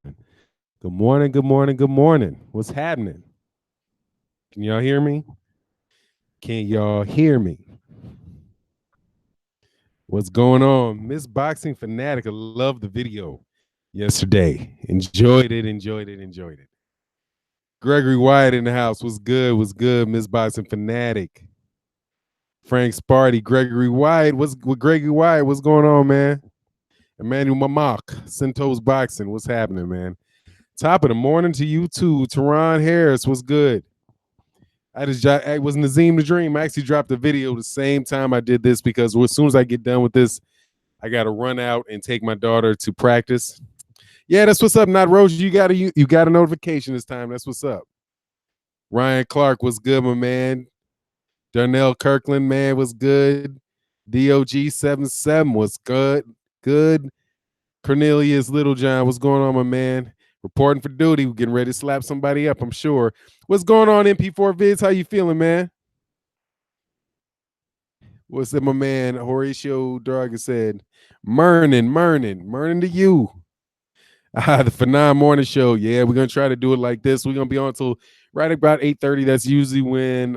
Good morning, good morning, good morning. What's happening? Can y'all hear me? Can y'all hear me? What's going on? Miss Boxing Fanatic, I love the video yesterday. Enjoyed it, enjoyed it, enjoyed it. Gregory Wyatt in the house. What's good? What's good, Miss Boxing Fanatic? Frank Sparty, Gregory Wyatt. What's with Gregory Wyatt? What's going on, man? Emmanuel Mamak, Centos Boxing. What's happening, man? Top of the morning to you too. Teron Harris, what's good? I was Nazim the Dream. I actually dropped a video the same time I did this because as soon as I get done with this, I got to run out and take my daughter to practice. Yeah, that's what's up. Not Rosie. You got a notification this time. That's what's up. Ryan Clark was good, my man. Darnell Kirkland, man, was good. DOG77 was good. Good. Cornelius Littlejohn, what's going on, my man? Reporting for duty. We're getting ready to slap somebody up, I'm sure. What's going on, MP4 Vids? How you feeling, man? What's that, my man Horatio Draga said? Murnin to you. The Phenom Morning Show. Yeah, we're gonna try to do it like this. We're gonna be on till right about 8:30. That's usually when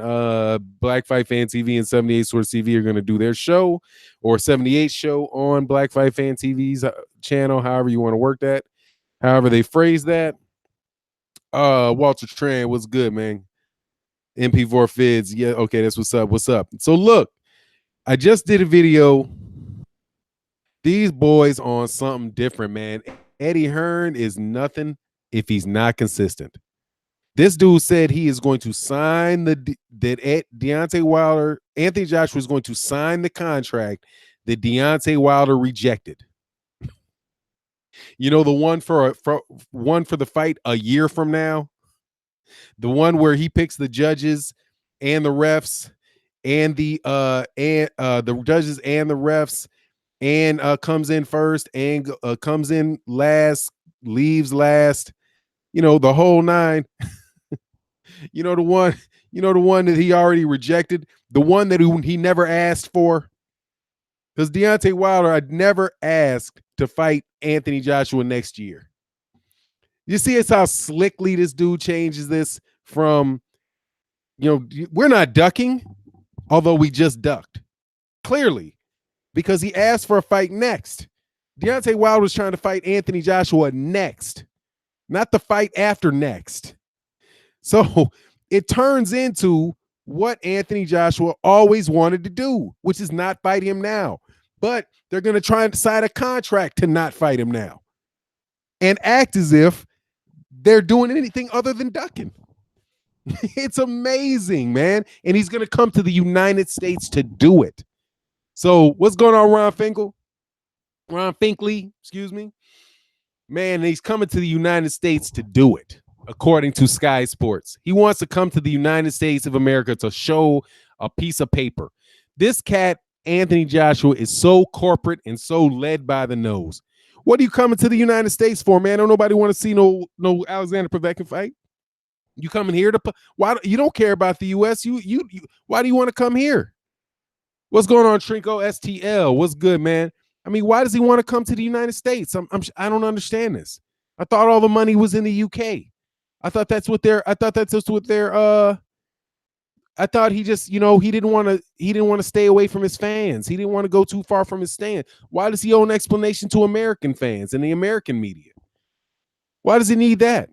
Black Fight Fan TV and 78 Source TV are gonna do their show, or 78 show on Black Fight Fan TV's channel, however you want to work that, however they phrase that. Walter Tran, what's good, man? MP4 Fids. Yeah, okay, that's what's up. What's up? So look, I just did a video. These boys on something different, man. Eddie Hearn is nothing if he's not consistent. This dude said he is going to sign that Deontay Wilder, Anthony Joshua is going to sign the contract that Deontay Wilder rejected. You know, the one for the fight a year from now, the one where he picks the judges and the refs and the judges and the refs, and comes in first and comes in last, leaves last, you know, the whole nine. you know the one that he already rejected, the one that he never asked for. Because Deontay Wilder, I'd never asked to fight Anthony Joshua next year. You see, it's how slickly this dude changes this from, we're not ducking, although we just ducked. Clearly, because he asked for a fight next. Deontay Wilder was trying to fight Anthony Joshua next, not the fight after next. So it turns into what Anthony Joshua always wanted to do, which is not fight him now. But they're going to try and sign a contract to not fight him now and act as if they're doing anything other than ducking. It's amazing, man. And he's going to come to the United States to do it. So what's going on, Ron Finkley, excuse me. Man, he's coming to the United States to do it, according to Sky Sports. He wants to come to the United States of America to show a piece of paper. This cat, Anthony Joshua, is so corporate and so led by the nose. What are you coming to the United States for, man? Don't nobody want to see no Alexander Povetkin fight. You coming here to why? You don't care about the U.S. You why do you want to come here? What's going on, Trinko STL? What's good, man? I mean, why does he want to come to the United States? I don't understand this. I thought all the money was in the UK. I thought that's what their. I thought he just, he didn't want to stay away from his fans. He didn't want to go too far from his stand. Why does he owe an explanation to American fans and the American media? Why does he need that?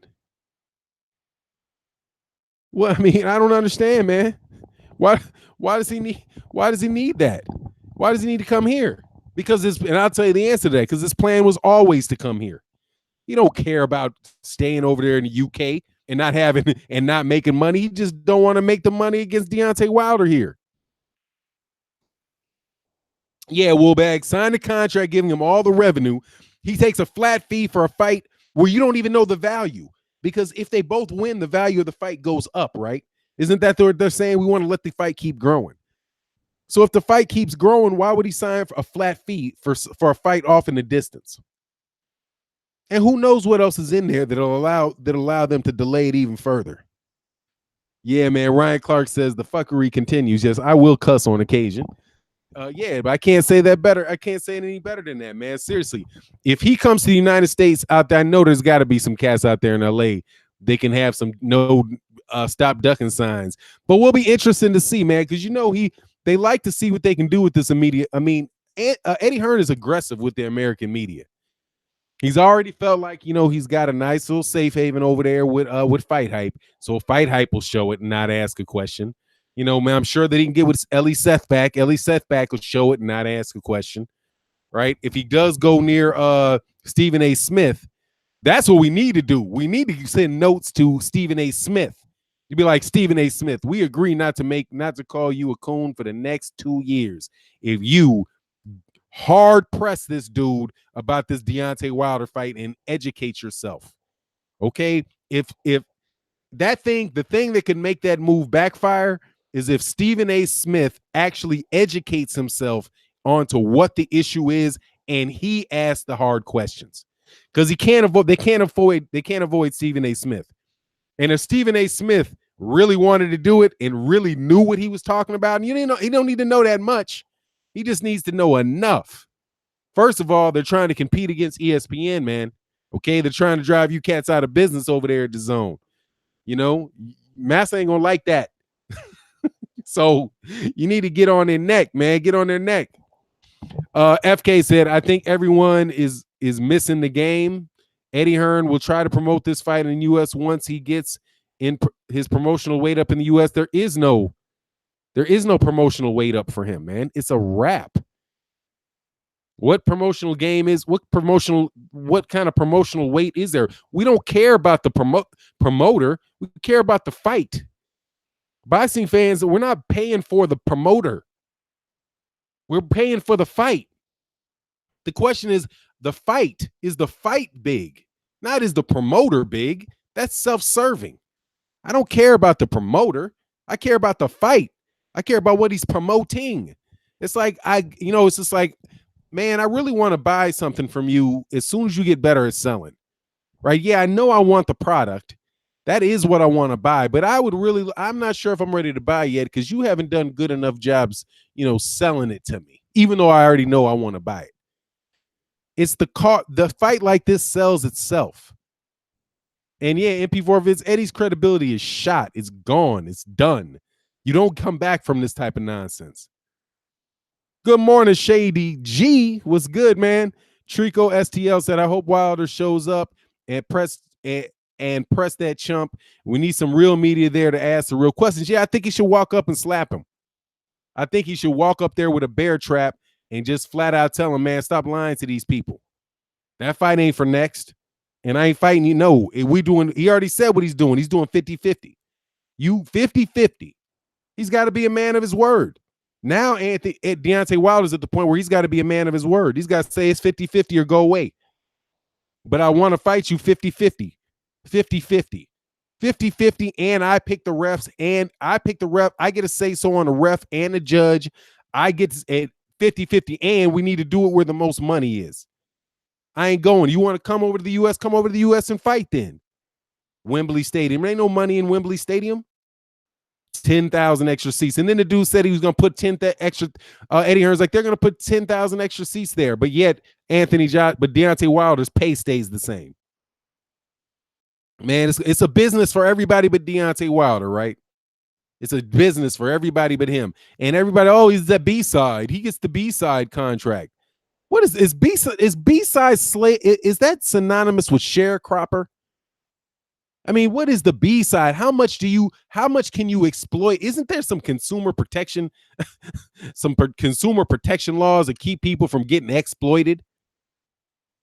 Well, I mean, I don't understand, man. Why does he need that? Why does he need to come here? Because and I'll tell you the answer to that, because his plan was always to come here. He don't care about staying over there in the UK and not making money. He just don't want to make the money against Deontay Wilder here. Yeah, Woolbag signed a contract giving him all the revenue. He takes a flat fee for a fight where you don't even know the value, because if they both win, the value of the fight goes up, right? Isn't that they're saying we want to let the fight keep growing? So if the fight keeps growing, why would he sign for a flat fee for a fight off in the distance? And who knows what else is in there that'll allow them to delay it even further. Yeah, man. Ryan Clark says the fuckery continues. Yes, I will cuss on occasion. Yeah, but I can't say that better. I can't say it any better than that, man. Seriously, if he comes to the United States out there, I know there's got to be some cats out there in LA. They can have some no stop ducking signs, but we'll be interesting to see, man, because they like to see what they can do with this immediate. I mean, Eddie Hearn is aggressive with the American media. He's already felt like he's got a nice little safe haven over there with Fight Hype, so Fight Hype will show it and not ask a question. Man, I'm sure that he can get with Ellie Seth back. Ellie Seth back will show it and not ask a question, right? If he does go near Stephen A. Smith, that's what we need to do. We need to send notes to Stephen A. Smith. You'd be like, Stephen A. Smith, we agree not to call you a coon for the next 2 years. If you hard press this dude about this Deontay Wilder fight and educate yourself. Okay? If the thing that can make that move backfire is if Stephen A. Smith actually educates himself onto what the issue is and he asks the hard questions. Because they can't avoid Stephen A. Smith. And if Stephen A. Smith really wanted to do it and really knew what he was talking about, and he don't need to know that much. He just needs to know enough. First of all, they're trying to compete against ESPN, man. Okay, they're trying to drive you cats out of business over there at the Zone. Massa ain't gonna like that. So you need to get on their neck, man. Get on their neck. FK said, I think everyone is missing the game. Eddie Hearn will try to promote this fight in the U.S. once he gets in his promotional weight up in the U.S. There is no promotional weight up for him, man. It's a wrap. What promotional game is what kind of promotional weight is there? We don't care about the promoter. We care about the fight. Boxing fans, we're not paying for the promoter. We're paying for the fight. The question is the fight big? Not is the promoter big? That's self-serving. I don't care about the promoter. I care about the fight. I care about what he's promoting. It's like it's just like, man, I really want to buy something from you as soon as you get better at selling, right? Yeah, I know I want the product. That is what I want to buy, but I'm not sure if I'm ready to buy yet because you haven't done good enough jobs, selling it to me, even though I already know I want to buy it. It's the fight like this sells itself. And yeah, MP4 Vince, Eddie's credibility is shot. It's gone. It's done. You don't come back from this type of nonsense. Good morning, Shady G. What's good, man? Trico STL said, I hope Wilder shows up and press that chump. We need some real media there to ask the real questions. Yeah, I think he should walk up and slap him. I think he should walk up there with a bear trap and just flat out tell him, man, stop lying to these people. That fight ain't for next. And I ain't fighting you. No, he already said what he's doing. He's doing 50-50. You 50-50. He's got to be a man of his word. Now, Deontay Wilder's at the point where he's got to be a man of his word. He's got to say it's 50-50 or go away. But I want to fight you 50-50. 50-50. 50-50, and I pick the refs, and I pick the ref. I get to say so on the ref and the judge. I get to 50-50, and we need to do it where the most money is. I ain't going. You want to come over to the U.S.? Come over to the U.S. and fight then. Wembley Stadium. There ain't no money in Wembley Stadium. 10,000 extra seats. And then the dude said he was going to put 10,000 extra. Eddie Hearn's like, they're going to put 10,000 extra seats there. But yet, but Deontay Wilder's pay stays the same. Man, it's a business for everybody but Deontay Wilder, right? It's a business for everybody but him. And everybody, he's the B-side. He gets the B-side contract. What is B-side? Is B-side slave? Is that synonymous with sharecropper? I mean, what is the B-side? How much can you exploit? Isn't there some consumer protection, consumer protection laws that keep people from getting exploited?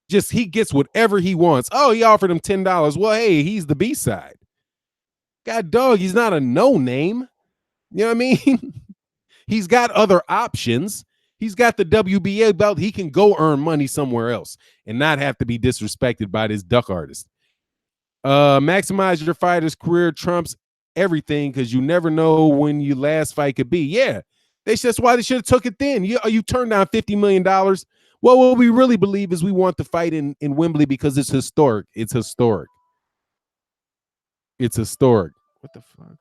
Just he gets whatever he wants. Oh, he offered him $10. Well, hey, he's the B-side. God dog, he's not a no-name. You know what I mean? He's got other options. He's got the WBA belt. He can go earn money somewhere else and not have to be disrespected by this duck artist. Maximize your fighter's career trumps everything because you never know when your last fight could be. Yeah, that's why they should have took it then. You turned down $50 million. Well, what we really believe is we want the fight in Wembley because it's historic. It's historic. It's historic. What the fuck?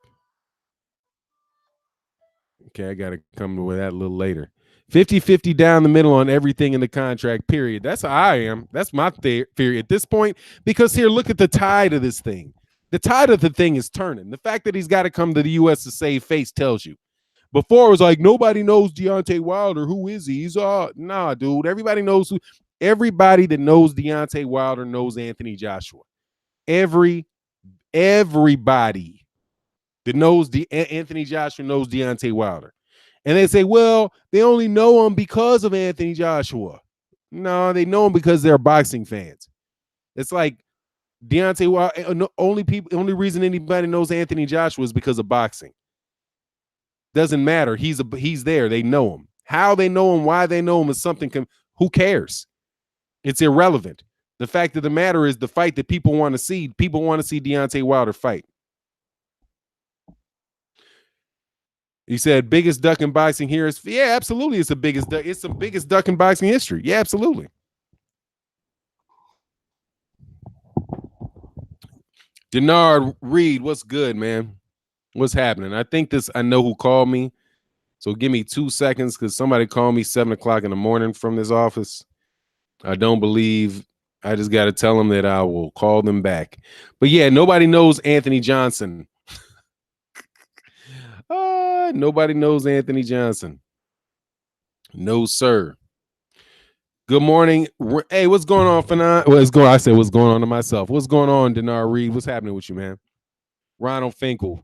Okay, I got to come with that a little later. 50-50 down the middle on everything in the contract, period. That's how I am. That's my theory at this point. Because here, look at the tide of this thing. The tide of the thing is turning. The fact that he's got to come to the U.S. to save face tells you. Before it was like, nobody knows Deontay Wilder. Who is he? He's nah, dude. Everybody knows who. Everybody that knows Deontay Wilder knows Anthony Joshua. Everybody that knows Anthony Joshua knows Deontay Wilder. And they say, well, they only know him because of Anthony Joshua. No, they know him because they're boxing fans. It's like Deontay Wilder, only reason anybody knows Anthony Joshua is because of boxing. Doesn't matter. He's there. They know him. How they know him, why they know him is something. Who cares? It's irrelevant. The fact of the matter is the fight that people want to see. People want to see Deontay Wilder fight. He said, biggest duck in boxing here is, yeah, absolutely. It's the biggest duck. It's the biggest duck in boxing history. Yeah, absolutely. Denard Reed, what's good, man? What's happening? I know who called me. So give me 2 seconds because somebody called me 7 o'clock in the morning from this office. I don't believe. I just got to tell them that I will call them back. But yeah, nobody knows Anthony Johnson. Nobody knows Anthony Johnson. No, sir. Good morning. Hey, what's going on, Fanon? I said what's going on to myself. What's going on, Denard Reed? What's happening with you, man? Ronald Finkel.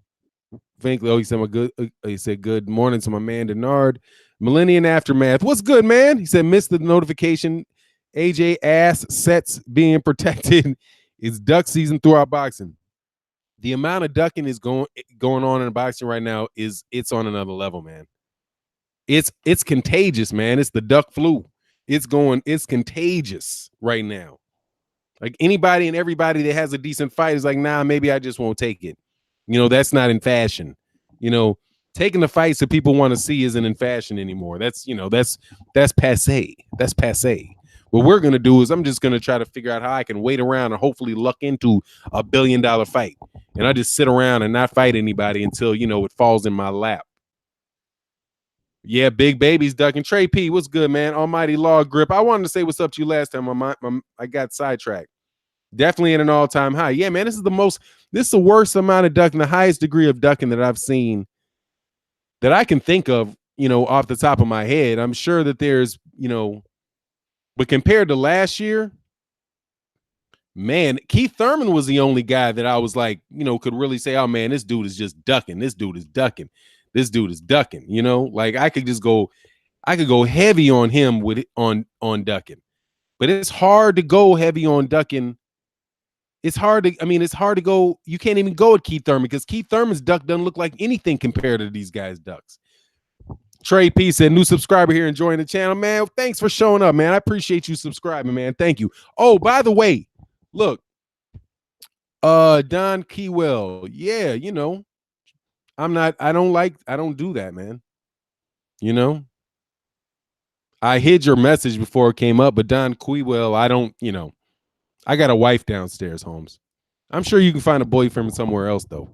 Oh, he said good morning to my man Denard. Millennium Aftermath. What's good, man? He said missed the notification. AJ ass sets being protected. It's duck season throughout boxing. The amount of ducking is going on in boxing right now it's on another level, man. It's contagious, man. It's the duck flu. It's contagious right now. Like anybody and everybody that has a decent fight is like, nah, maybe I just won't take it. That's not in fashion. Taking the fights that people want to see isn't in fashion anymore. That's passe. That's passe. What we're going to do is I'm just going to try to figure out how I can wait around and hopefully luck into $1 billion fight. And I just sit around and not fight anybody until, it falls in my lap. Yeah, Big Baby's ducking. Trey P, what's good, man? Almighty Law Grip. I wanted to say what's up to you last time. I got sidetracked. Definitely at an all-time high. Yeah, man, this is the worst amount of ducking, the highest degree of ducking that I've seen that I can think of, off the top of my head. I'm sure that there's, but compared to last year, man, Keith Thurman was the only guy that I was like, could really say, oh, man, this dude is just ducking. This dude is ducking. This dude is ducking, like I could go heavy on him with it on ducking, but it's hard to go heavy on ducking. It's hard to go. You can't even go at Keith Thurman because Keith Thurman's duck doesn't look like anything compared to these guys' ducks. Trey P said, new subscriber here enjoying the channel, man. Thanks for showing up, man. I appreciate you subscribing, man. Thank you. Oh, by the way, look, Don Keywell. Yeah, I don't do that, man. I hid your message before it came up, but Don Keywell, I don't, I got a wife downstairs, Holmes. I'm sure you can find a boyfriend somewhere else, though.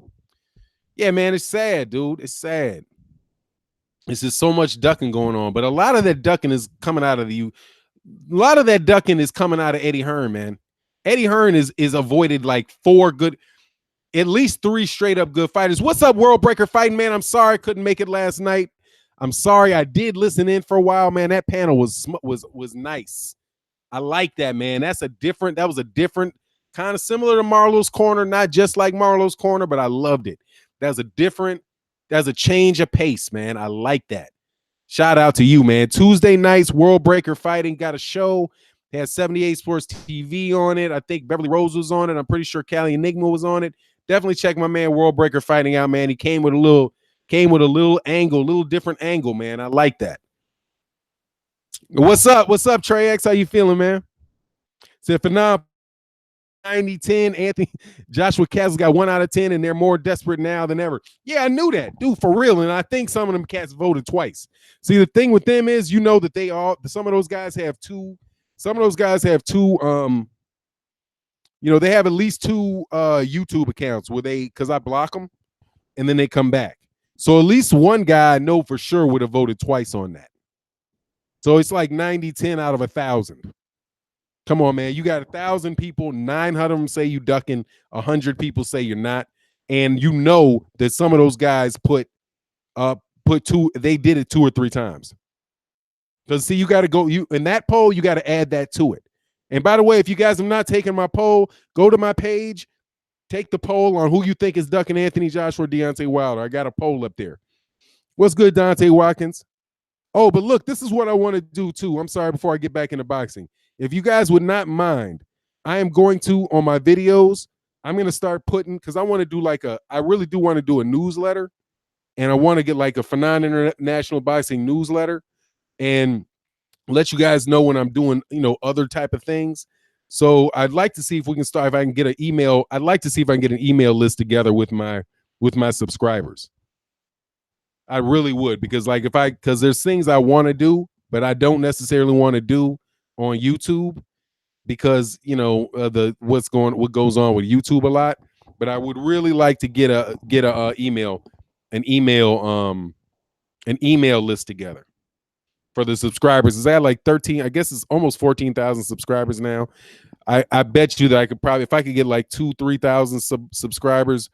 Yeah, man, it's sad, dude. It's sad. It's just so much ducking going on, but a lot of that ducking is coming out of a lot of that ducking is coming out of Eddie Hearn, man. Eddie Hearn is avoided like at least 3 straight up good fighters. What's up, World Breaker Fighting, man? I'm sorry I couldn't make it last night. I'm sorry. I did listen in for a while, man. That panel was nice. I like that, man. That was a different kind of similar to Marlo's Corner, not just like Marlo's Corner, but I loved it. That's a change of pace, man. I like that. Shout out to you, man. Tuesday nights, World Breaker Fighting got a show. It has 78 Sports TV on it. I think Beverly Rose was on it. I'm pretty sure Cali Enigma was on it. Definitely check my man World Breaker Fighting out, man. He came with a little angle, a little different angle, man. I like that. What's up? What's up, Trey X? How you feeling, man? Said for now, 90-10, Anthony Joshua Castle's got 1 out of 10, and they're more desperate now than ever. Yeah, I knew that, dude, for real. And I think some of them cats voted twice. See, the thing with them is, that some of those guys have two. Some of those guys have two. They have at least 2 YouTube accounts because I block them, and then they come back. So at least one guy I know for sure would have voted twice on that. So it's like 90-10 out of 1,000. Come on, man. You got 1,000 people, 900 of them say you ducking, 100 people say you're not. And you know that some of those guys put two, they did it 2 or 3 times. Because see, you got to go, you in that poll, you got to add that to it. And by the way, if you guys have not taken my poll, go to my page, take the poll on who you think is ducking Anthony Joshua or Deontay Wilder. I got a poll up there. What's good, Dante Watkins? Oh, but look, this is what I want to do too. I'm sorry, before I get back into boxing. If you guys would not mind, I am going to, on my videos, I'm going to start putting, because I want to do I really do want to do a newsletter, and I want to get like a Fanon International Boxing newsletter and let you guys know when I'm doing, other type of things. So I'd like to see if we can start, if I can get an email. I'd like to see if I can get an email list together with my subscribers. I really would, because because there's things I want to do, but I don't necessarily want to do on YouTube because what goes on with YouTube a lot. But I would really like to get an email list together for the subscribers. Is that like 13? I guess it's almost 14,000 subscribers now. I bet you that I could probably, if I could get like 2,000-3,000 subscribers,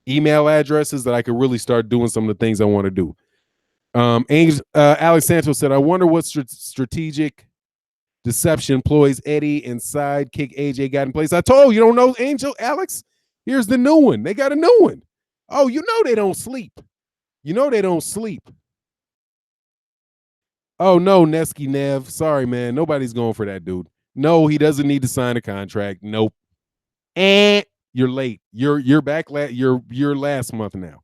email addresses, that I could really start doing some of the things I want to do. Alex Santos said, I wonder what strategic deception employees Eddie and sidekick AJ got in place. I told you, don't know Angel, Alex? Here's the new one. They got a new one. Oh, they don't sleep. They don't sleep. Oh, no, Nesky Nev. Sorry, man. Nobody's going for that dude. No, he doesn't need to sign a contract. Nope. And you're late. You're back. You're last month now.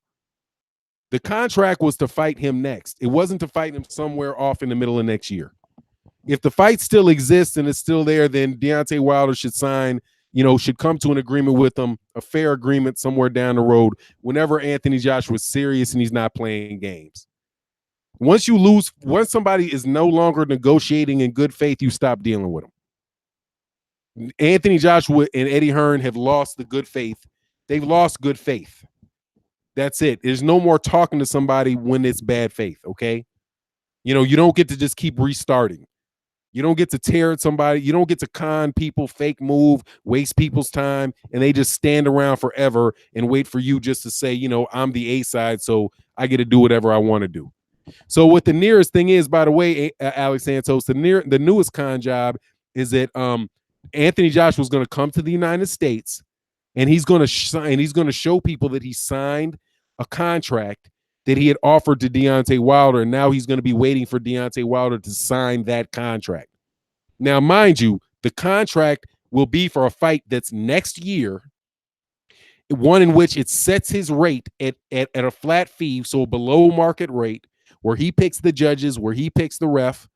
The contract was to fight him next. It wasn't to fight him somewhere off in the middle of next year. If the fight still exists and it's still there, then Deontay Wilder should sign, should come to an agreement with him, a fair agreement somewhere down the road, whenever Anthony Joshua is serious and he's not playing games. Once somebody is no longer negotiating in good faith, you stop dealing with them. Anthony Joshua and Eddie Hearn have lost the good faith. They've lost good faith. That's it. There's no more talking to somebody when it's bad faith, okay? You don't get to just keep restarting. You don't get to tear at somebody. You don't get to con people, fake move, waste people's time, and they just stand around forever and wait for you just to say, I'm the A side, so I get to do whatever I want to do. So what the nearest thing is, by the way, Alex Santos, the newest con job is that Anthony Joshua is going to come to the United States, and he's going to show people that he signed a contract that he had offered to Deontay Wilder, and now he's going to be waiting for Deontay Wilder to sign that contract. Now, mind you, the contract will be for a fight that's next year, one in which it sets his rate at a flat fee, so below market rate, where he picks the judges, where he picks the ref,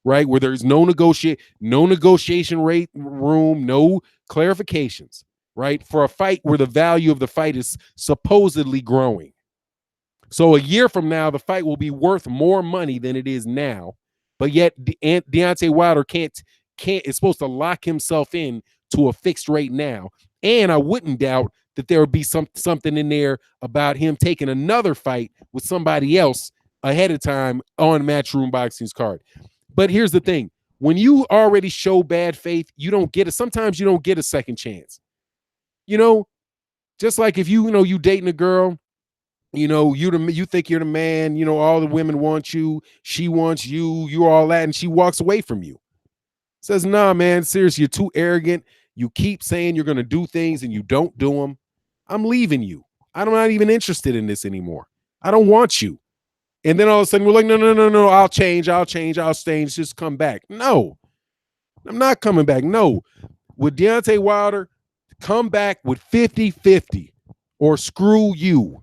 right? Where there's no negotiation rate room, no clarifications, right? For a fight where the value of the fight is supposedly growing. So a year from now, the fight will be worth more money than it is now, but yet Deontay Wilder can't is supposed to lock himself in to a fixed rate now. And I wouldn't doubt that there would be something in there about him taking another fight with somebody else ahead of time on Matchroom Boxing's card. But here's the thing. When you already show bad faith, sometimes you don't get a second chance. Just like if you dating a girl, you think you're the man, all the women want you, she wants you, you're all that, and she walks away from you. Says, nah, man, seriously, you're too arrogant. You keep saying you're going to do things and you don't do them. I'm leaving you. I'm not even interested in this anymore. I don't want you. And then all of a sudden we're like, no, I'll change, just come back. No, I'm not coming back. No, with Deontay Wilder, come back with 50-50 or screw you.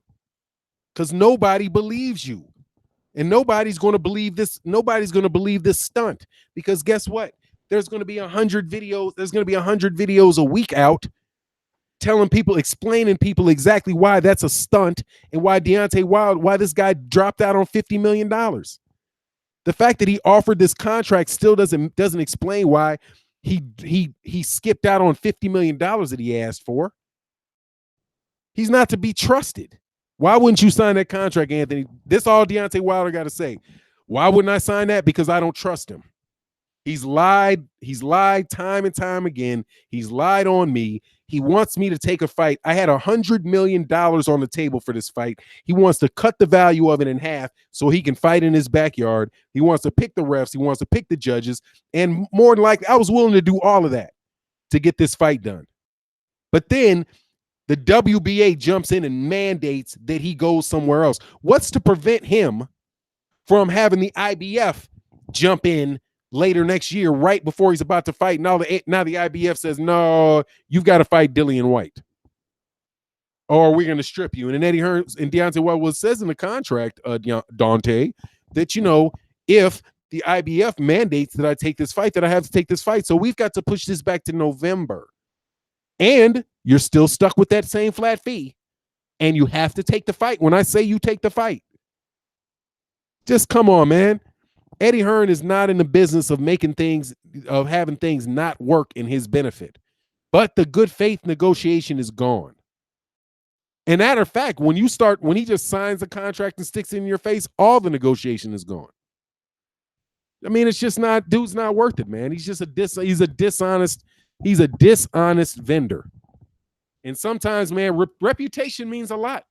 Because nobody believes you. And nobody's going to believe this. Nobody's going to believe this stunt. Because guess what? There's going to be 100 videos. There's going to be 100 videos a week out explaining people exactly why that's a stunt and why Deontay Wilder, why this guy dropped out on $50 million. The fact that he offered this contract still doesn't explain why he skipped out on $50 million that he asked for. He's not to be trusted. Why wouldn't you sign that contract, Anthony? This all Deontay Wilder got to say. Why wouldn't I sign that? Because I don't trust him. He's lied. He's lied time and time again. He's lied on me. He wants me to take a fight. I had $100 million on the table for this fight. He wants to cut the value of it in half so he can fight in his backyard. He wants to pick the refs. He wants to pick the judges. And more than likely, I was willing to do all of that to get this fight done. But then the WBA jumps in and mandates that he goes somewhere else. What's to prevent him from having the IBF jump in later next year, right before he's about to fight? Now the IBF says, no, you've got to fight Dillian White, or we're going to strip you. And then Eddie Hearn and Deontay Wilder says in the contract, Dante, that, you know, if the IBF mandates that I take this fight, that I have to take this fight. So we've got to push this back to November. And you're still stuck with that same flat fee. And you have to take the fight when I say you take the fight. Just come on, man. Eddie Hearn is not in the business of having things not work in his benefit. But the good faith negotiation is gone. And matter of fact, when he just signs a contract and sticks it in your face, all the negotiation is gone. I mean, it's just not, dude's not worth it, man. He's just he's a dishonest vendor. And sometimes, man, reputation means a lot.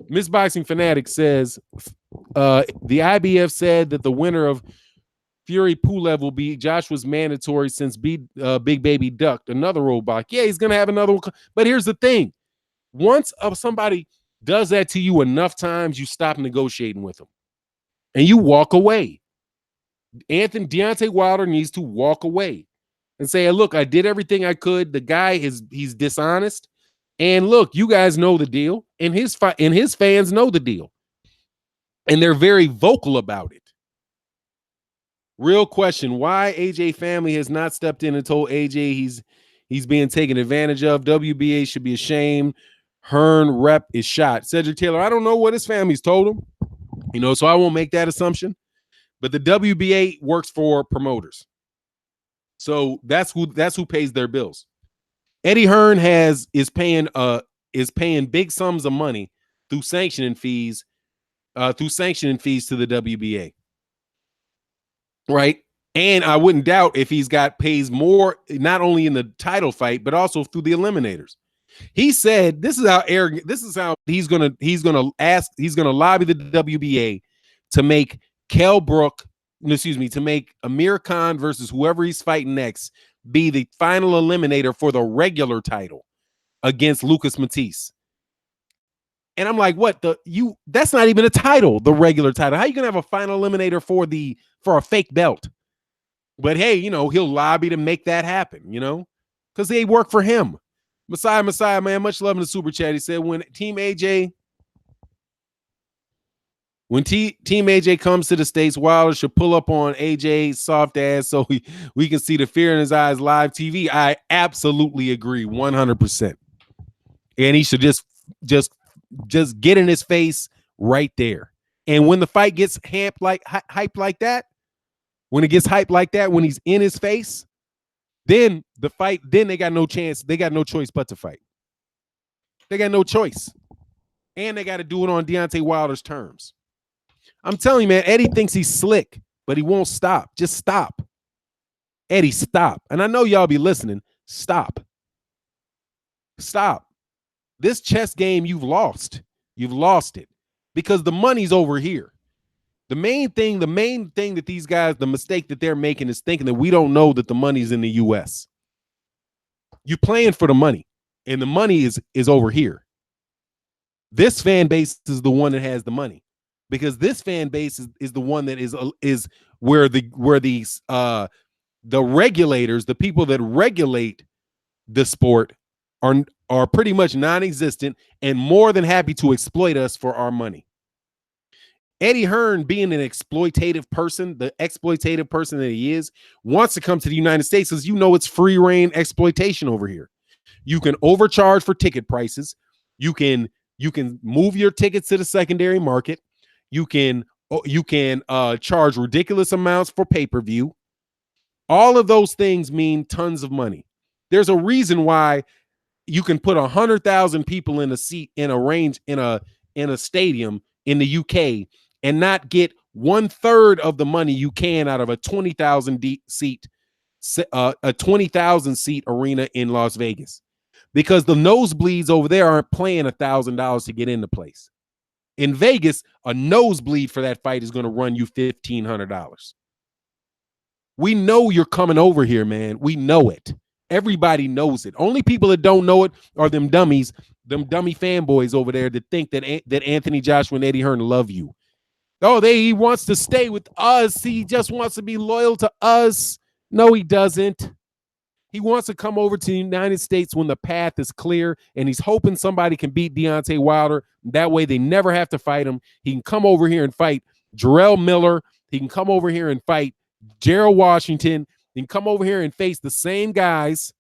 Miss Boxing Fanatic says the IBF said that the winner of Fury Pulev will be Joshua's mandatory since Big Baby ducked another roadblock. Yeah, he's going to have another one. But here's the thing. Once somebody does that to you enough times, you stop negotiating with them. And you walk away. Deontay Wilder needs to walk away and say, look, I did everything I could. The guy he's dishonest. And look, you guys know the deal. And his fans know the deal. And they're very vocal about it. Real question, why AJ family has not stepped in and told AJ he's being taken advantage of. WBA should be ashamed. Hearn rep is shot. Cedric Taylor, I don't know what his family's told him. You know, so I won't make that assumption. But the WBA works for promoters. So that's who pays their bills. Eddie Hearn is paying big sums of money through sanctioning fees to the WBA. Right? And I wouldn't doubt if pays more, not only in the title fight, but also through the eliminators. He said this is how arrogant, this is how he's gonna lobby the WBA to make to make Amir Khan versus whoever he's fighting next be the final eliminator for the regular title against Lucas Matisse. And I'm like, that's not even a title, the regular title. How are you gonna have a final eliminator for a fake belt? But hey, you know, he'll lobby to make that happen, you know, because they work for him. Messiah, man, much love in the super chat. He said, when Team AJ comes to the States, Wilder should pull up on AJ's soft ass so we can see the fear in his eyes live TV. I absolutely agree 100%. And he should just get in his face right there. And when the fight gets hyped like that, when it gets hyped like that, when he's in his face, then they got no chance. They got no choice but to fight. They got no choice. And they got to do it on Deontay Wilder's terms. I'm telling you, man, Eddie thinks he's slick, but he won't stop. Just stop. Eddie, stop. And I know y'all be listening. Stop. Stop. This chess game, you've lost. You've lost it because the money's over here. The main thing that these guys, the mistake that they're making is thinking that we don't know that the money's in the U.S. You're playing for the money, and the money is over here. This fan base is the one that has the money, because this fan base is the one that is where the regulators, the people that regulate the sport, are pretty much non-existent and more than happy to exploit us for our money. Eddie Hearn, being an exploitative person, the exploitative person that he is, wants to come to the United States because, you know, it's free reign exploitation over here. You can overcharge for ticket prices. You can move your tickets to the secondary market. You can charge ridiculous amounts for pay-per-view. All of those things mean tons of money. There's a reason why you can put 100,000 people in a seat in a range in a stadium in the UK and not get 1/3 of the money you can out of a 20,000 seat, a 20,000 seat arena in Las Vegas, because the nosebleeds over there aren't paying $1,000 to get in the place. In Vegas, a nosebleed for that fight is going to run you $1,500. We know you're coming over here, man. We know it. Everybody knows it. Only people that don't know it are them dummies, them dummy fanboys over there that think that Anthony Joshua and Eddie Hearn love you. Oh, he wants to stay with us. He just wants to be loyal to us. No, he doesn't. He wants to come over to the United States when the path is clear, and he's hoping somebody can beat Deontay Wilder. That way they never have to fight him. He can come over here and fight Jarrell Miller. He can come over here and fight Gerald Washington. He can come over here and face the same guys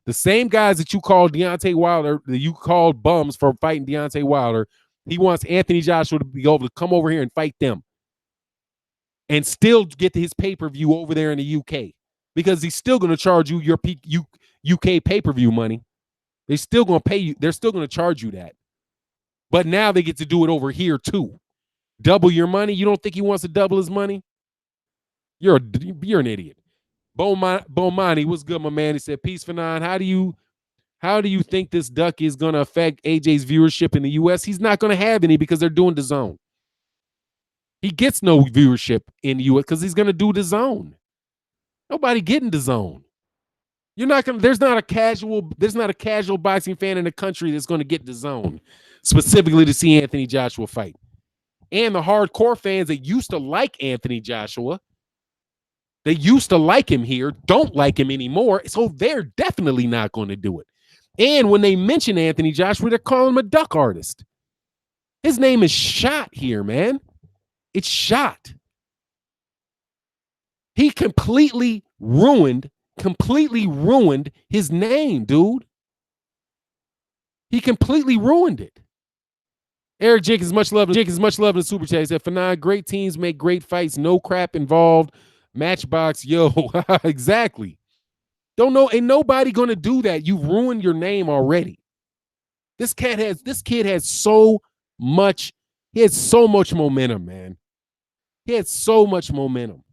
that you called Deontay Wilder, that you called bums for fighting Deontay Wilder. He wants Anthony Joshua to be able to come over here and fight them and still get his pay-per-view over there in the UK, because he's still going to charge you your UK pay-per-view money. They're still going to pay you. They're still going to charge you that. But now they get to do it over here too. Double your money. You don't think he wants to double his money? You're an idiot. Bomani, what's good, my man? He said, peace for nine. How do you think this duck is going to affect AJ's viewership in the U.S.? He's not going to have any because they're doing DAZN. He gets no viewership in the U.S. because he's going to do DAZN. Nobody getting DAZN. You're not going to, there's not a casual boxing fan in the country that's going to get DAZN specifically to see Anthony Joshua fight. And the hardcore fans that used to like Anthony Joshua, they used to like him here, don't like him anymore. So they're definitely not going to do it. And when they mention Anthony Joshua, they're calling him a duck artist. His name is shot here, man. It's shot. He completely ruined his name, dude. He completely ruined it. Eric Jenkins, much love in the super chat. He said, Fanon, great teams make great fights. No crap involved. Matchbox, yo, exactly. Don't know, ain't nobody gonna do that. You ruined your name already. This kid has so much. He had so much momentum, man. He had so much momentum.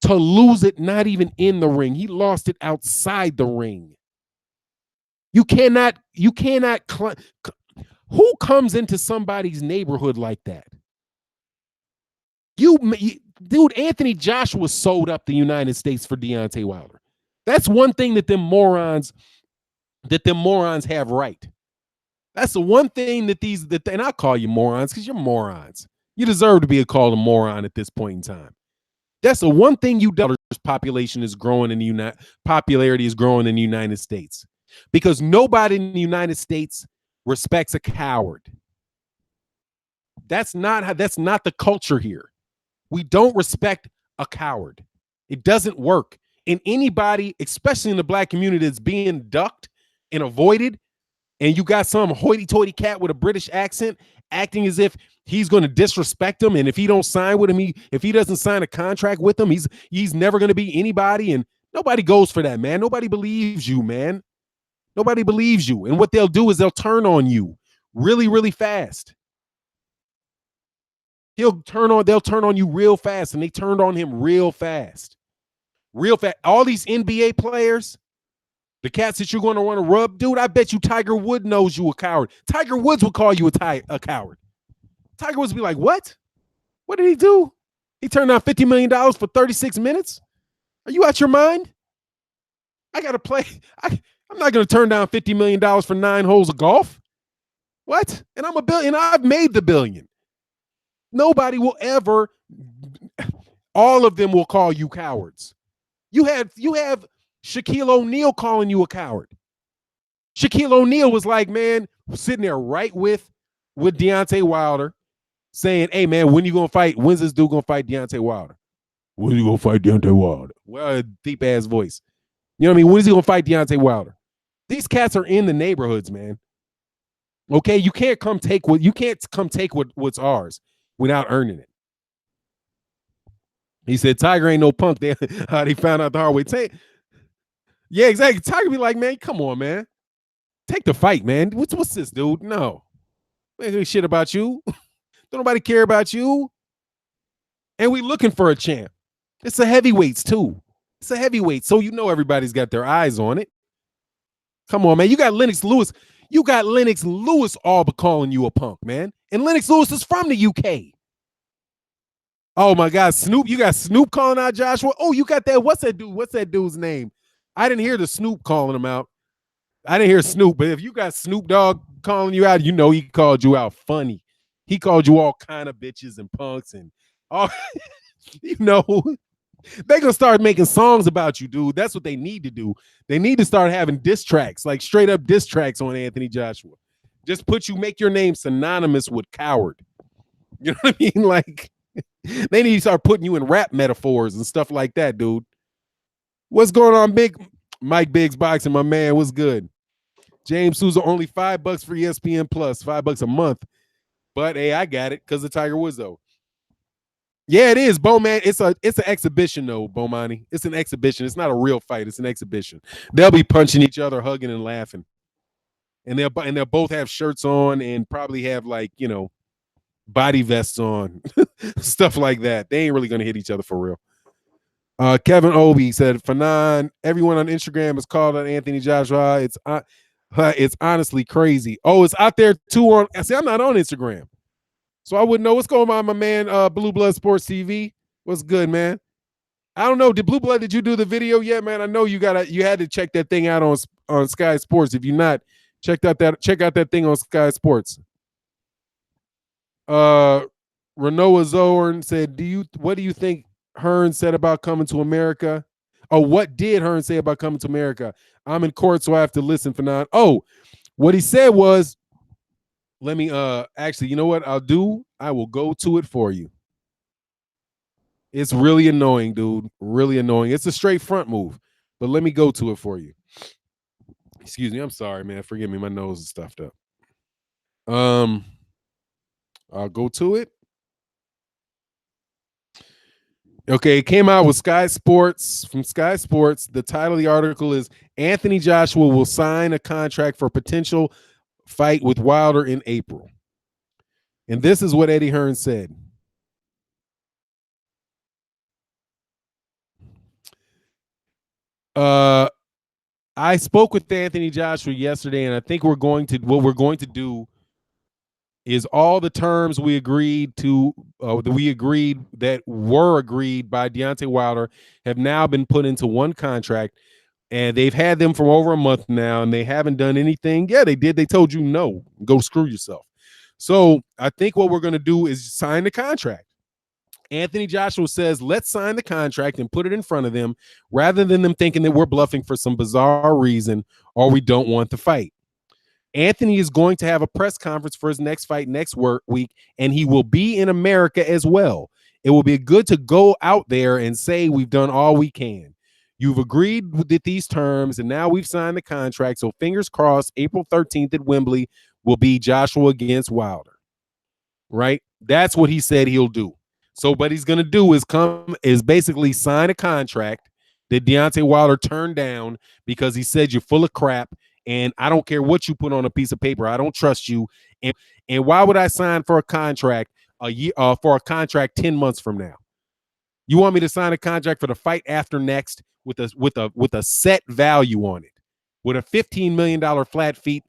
To lose it, not even in the ring. He lost it outside the ring. You cannot. Who comes into somebody's neighborhood like that? Dude, Anthony Joshua sold up the United States for Deontay Wilder. That's one thing that them morons have right. That's the one thing that and I'll call you morons because you're morons. You deserve to be called a moron at this point in time. That's the one thing population is growing in the popularity is growing in the United States, because nobody in the United States respects a coward. That's not the culture here. We don't respect a coward. It doesn't work. And anybody, especially in the black community, that's being ducked and avoided, and you got some hoity-toity cat with a British accent acting as if he's going to disrespect him, and if he don't sign with him, if he doesn't sign a contract with him, he's never going to be anybody, and nobody goes for that, man. Nobody believes you, man. Nobody believes you. And what they'll do is they'll turn on you really, really fast. They'll turn on you real fast, and they turned on him real fast. Real fast. All these NBA players, the cats that you're going to want to rub, dude, I bet you Tiger Woods knows you a coward. Tiger Woods would call you a coward. Tiger Woods would be like, what? What did he do? He turned down $50 million for 36 minutes? Are you out your mind? I got to play. I'm not going to turn down $50 million for 9 holes of golf. What? And I'm a billion. I've made the billion. Nobody will ever, all of them will call you cowards. You have Shaquille O'Neal calling you a coward. Shaquille O'Neal was like, man, sitting there right with Deontay Wilder saying, hey, man, when you going to fight? When's this dude going to fight Deontay Wilder? When are you going to fight Deontay Wilder? Well, deep-ass voice. You know what I mean? When is he going to fight Deontay Wilder? These cats are in the neighborhoods, man. Okay? You can't come take what's ours without earning it. He said, Tiger ain't no punk. They found out the hard way. Yeah, exactly. Tiger be like, man, come on, man. Take the fight, man. What's this, dude? No. Ain't shit about you. Don't nobody care about you. And we looking for a champ. It's a heavyweights too. It's a heavyweight, so you know everybody's got their eyes on it. Come on, man. You got Lennox Lewis. You got Lennox Lewis all but calling you a punk, man. And Lennox Lewis is from the UK. Oh my God, Snoop. You got Snoop calling out Joshua. Oh, you got that. What's that dude? What's that dude's name? I didn't hear the Snoop calling him out. I didn't hear Snoop, but if you got Snoop Dogg calling you out, you know he called you out funny. He called you all kind of bitches and punks and all. You know, they gonna start making songs about you, dude. That's what they need to do. They need to start having diss tracks, like straight up diss tracks on Anthony Joshua. Just make your name synonymous with coward. You know what I mean? Like they need to start putting you in rap metaphors and stuff like that, dude. What's going on, Big Mike Biggs Boxing, my man? What's good? James Souza, only $5 for ESPN Plus, $5 a month. But hey, I got it because of Tiger Woods, though. Yeah, it is, Bo, man. It's an exhibition, though, Bomani. It's an exhibition. It's not a real fight. It's an exhibition. They'll be punching each other, hugging and laughing, and they'll both have shirts on and probably have body vests on, stuff like that. They ain't really gonna hit each other for real. Kevin Obi said, Fanon, everyone on Instagram is called on Anthony Joshua. It's honestly crazy. Oh, it's out there too on. See, I'm not on Instagram, so I wouldn't know what's going on, my man. Blue Blood Sports TV. What's good, man? I don't know. Did you do the video yet, man? I know you had to check that thing out on Sky Sports. If you're not, check out that thing on Sky Sports. Renoa Zorn said, what do you think Hearn said about coming to America? Oh, what did Hearn say about coming to America? I'm in court, so I have to listen for now. Oh, what he said was, let me actually, you know what I'll do? I will go to it for you. It's really annoying, dude. Really annoying. It's a straight front move, but let me go to it for you. Excuse me. I'm sorry, man. Forgive me. My nose is stuffed up. I'll go to it. Okay, it came out with Sky Sports, from Sky Sports. The title of the article is Anthony Joshua will sign a contract for potential fight with Wilder in April. And this is what Eddie Hearn said. I spoke with Anthony Joshua yesterday, and I think what we're going to do is all the terms we agreed that were agreed by Deontay Wilder have now been put into one contract, and they've had them for over a month now, and they haven't done anything. Yeah, they did. They told you no, go screw yourself. So I think what we're going to do is sign the contract. Anthony Joshua says, let's sign the contract and put it in front of them rather than them thinking that we're bluffing for some bizarre reason or we don't want the fight. Anthony is going to have a press conference for his next fight next week, and he will be in America as well. It will be good to go out there and say we've done all we can. You've agreed with these terms, and now we've signed the contract. So fingers crossed, April 13th at Wembley will be Joshua against Wilder. Right? That's what he said he'll do. So what he's going to do is basically sign a contract that Deontay Wilder turned down because he said you're full of crap, and I don't care what you put on a piece of paper. I don't trust you. And why would I sign for a contract for a contract 10 months from now? You want me to sign a contract for the fight after next with a set value on it, with a $15 million flat fee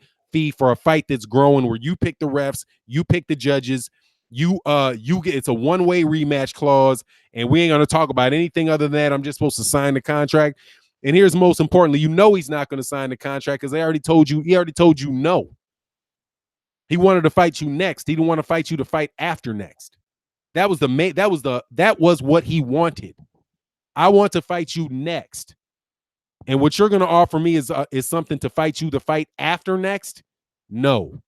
for a fight that's growing, where you pick the refs, you pick the judges, you get, it's a one-way rematch clause, and we ain't going to talk about anything other than that. I'm just supposed to sign the contract. And here's most importantly, he's not going to sign the contract because he already told you no. He wanted to fight you next. He didn't want to fight you to fight after next. That was what he wanted. I want to fight you next. And what you're going to offer me is something to fight you to fight after next? No.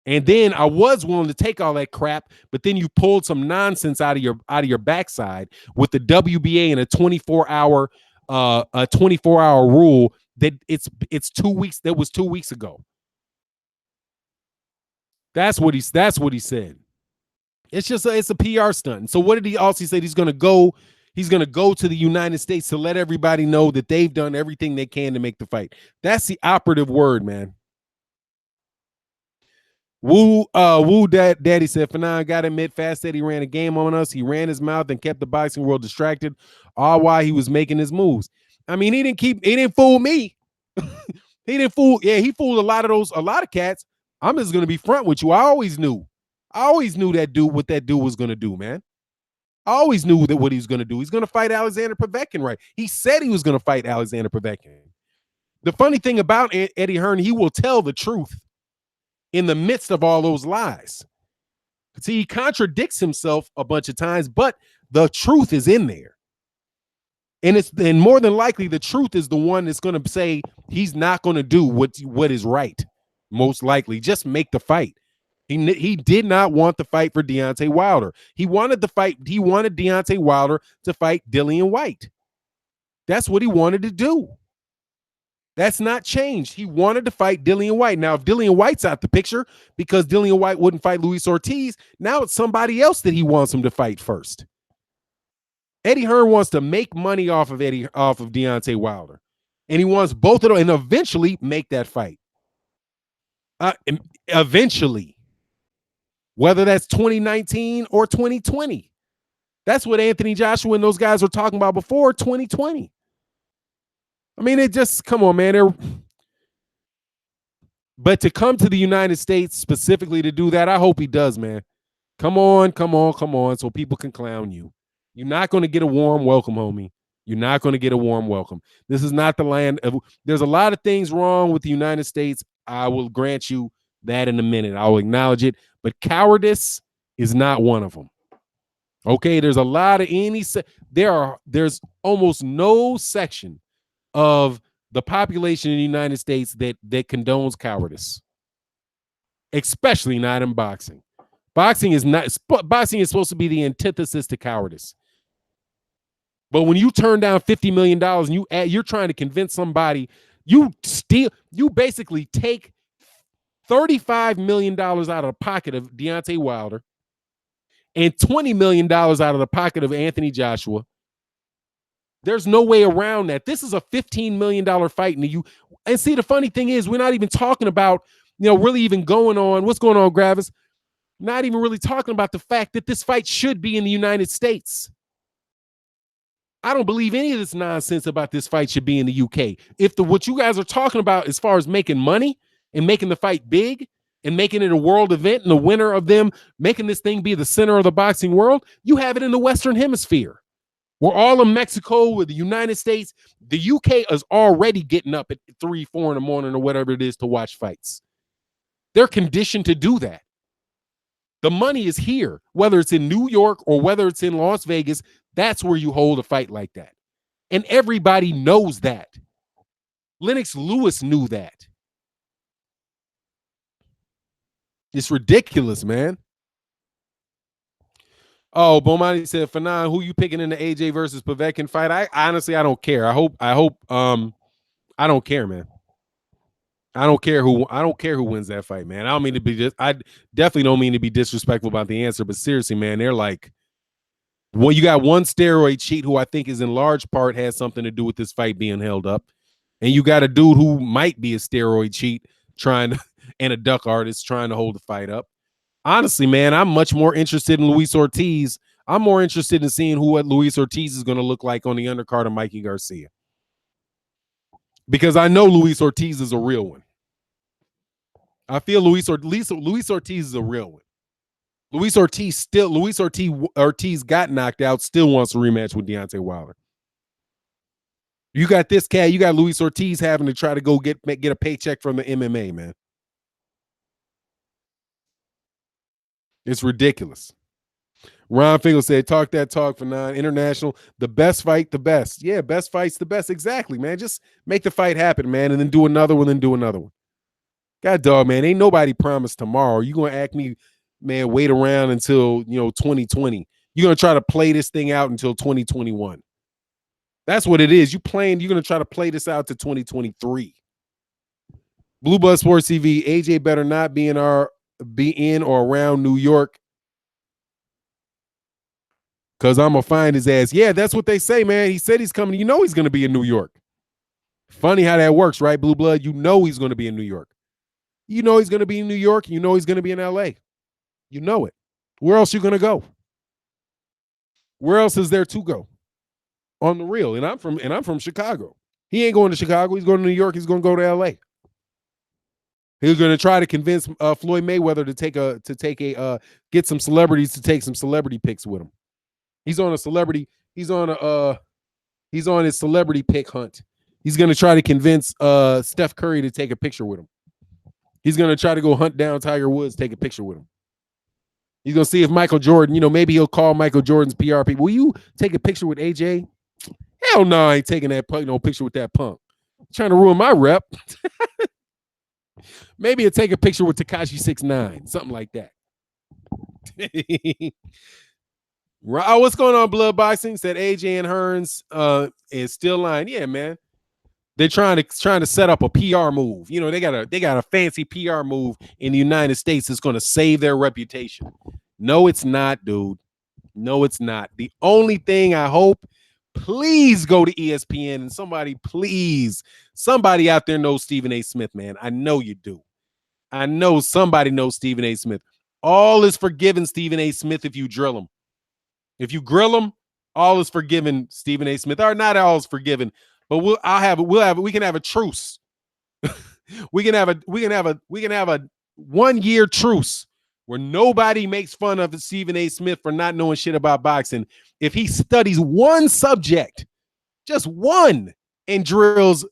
And then I was willing to take all that crap, but then you pulled some nonsense out of your backside with the WBA and a 24-hour rule that it's 2 weeks. That was 2 weeks ago. That's what he said. It's a PR stunt. So what did he also say? He's going to go to the United States to let everybody know that they've done everything they can to make the fight. That's the operative word, man. Daddy said, Fanon, gotta admit, Fast said he ran a game on us. He ran his mouth and kept the boxing world distracted, all while he was making his moves. I mean, he didn't fool me. He didn't fool, yeah, he fooled a lot of cats. I'm just gonna be front with you. I always knew what that dude was gonna do, man. I always knew that what he was gonna do. He's gonna fight Alexander Povetkin, right? He said he was gonna fight Alexander Povetkin. The funny thing about Eddie Hearn, he will tell the truth in the midst of all those lies. See, he contradicts himself a bunch of times, but the truth is in there. And more than likely, the truth is the one that's going to say he's not going to do what is right. Most likely, just make the fight. He did not want the fight for Deontay Wilder. He wanted Deontay Wilder to fight Dillian Whyte. That's what he wanted to do. That's not changed. He wanted to fight Dillian Whyte. Now, if Dillian Whyte's out the picture because Dillian Whyte wouldn't fight Luis Ortiz, now it's somebody else that he wants him to fight first. Eddie Hearn wants to make money off of Deontay Wilder, and he wants both of them, and eventually make that fight. Eventually, whether that's 2019 or 2020, that's what Anthony Joshua and those guys were talking about before 2020. I mean, it just, come on, man. But to come to the United States specifically to do that, I hope he does, man. Come on, so people can clown you. You're not going to get a warm welcome, homie. You're not going to get a warm welcome. This is not the land of, there's a lot of things wrong with the United States. I will grant you that in a minute. I will acknowledge it. But cowardice is not one of them. Okay, there's a lot of there's almost no section of the population in the United States that condones cowardice, especially not in boxing. Boxing is supposed to be the antithesis to cowardice. But when you turn down $50 million and you're trying to convince somebody, you basically take $35 million out of the pocket of Deontay Wilder and $20 million out of the pocket of Anthony Joshua. There's no way around that. This is a $15 million fight. And see, the funny thing is, we're not even talking about, really even going on. What's going on, Gravis? Not even really talking about the fact that this fight should be in the United States. I don't believe any of this nonsense about this fight should be in the UK. If what you guys are talking about as far as making money and making the fight big and making it a world event and the winner of them making this thing be the center of the boxing world, you have it in the Western Hemisphere. We're all in Mexico with the United States. The UK is already getting up at 3, 4 in the morning or whatever it is to watch fights. They're conditioned to do that. The money is here, whether it's in New York or whether it's in Las Vegas. That's where you hold a fight like that. And everybody knows that. Lennox Lewis knew that. It's ridiculous, man. Oh, Bomani said, Fanon, who you picking in the AJ versus Povetkin fight? I don't care. I hope I don't care, man. I don't care who wins that fight, man. I definitely don't mean to be disrespectful about the answer, but seriously, man, they're like, well, you got one steroid cheat who I think is in large part has something to do with this fight being held up. And you got a dude who might be a steroid cheat and a duck artist trying to hold the fight up. Honestly, man, I'm much more interested in Luis Ortiz. I'm more interested in seeing what Luis Ortiz is going to look like on the undercard of Mikey Garcia. Because I know Luis Ortiz is a real one. I feel Luis Ortiz is a real one. Luis Ortiz got knocked out, still wants a rematch with Deontay Wilder. You got this cat, you got Luis Ortiz having to try to go get a paycheck from the MMA, man. It's ridiculous. Ron Finkel said, talk that talk for international. The best fight, the best. Yeah, best fight's the best. Exactly, man. Just make the fight happen, man, and then do another one, God dog, man. Ain't nobody promised tomorrow. You gonna act me, man, wait around until 2020. You're gonna try to play this thing out until 2021. That's what it is. You're gonna try to play this out to 2023. Blue Buzz Sports TV, AJ better not be in or around New York, because I'm going to find his ass. Yeah, that's what they say, man. He said he's coming. He's going to be in New York. Funny how that works, right, Blue Blood? He's going to be in New York. You know he's going to be in New York. You know he's going to be in LA. You know it. Where else you going to go? Where else is there to go? On the real. And I'm from Chicago. He ain't going to Chicago. He's going to New York. He's going to go to LA. He's going to try to convince Floyd Mayweather to get some celebrities to take some celebrity pics with him. He's on his celebrity pic hunt. He's going to try to convince Steph Curry to take a picture with him. He's going to try to go hunt down Tiger Woods, take a picture with him. He's going to see if Michael Jordan, maybe he'll call Michael Jordan's PR people. Will you take a picture with AJ? Hell no, I ain't taking that picture with that punk. Trying to ruin my rep. Maybe he'll take a picture with Tekashi 6ix9ine, something like that. What's going on, Blood Boxing? Said AJ and Hearns is still lying. Yeah, man. They're trying to set up a PR move. They got a fancy PR move in the United States that's going to save their reputation. No, it's not, dude. No, it's not. The only thing I hope, please go to ESPN and somebody out there knows Stephen A. Smith, man. I know you do. I know somebody knows Stephen A. Smith. All is forgiven, Stephen A. Smith, if you drill him. If you grill him, all is forgiven, Stephen A. Smith. Or not all is forgiven, but we can have a truce. we can have a 1 year truce where nobody makes fun of Stephen A. Smith for not knowing shit about boxing. If he studies one subject, just one, and drills,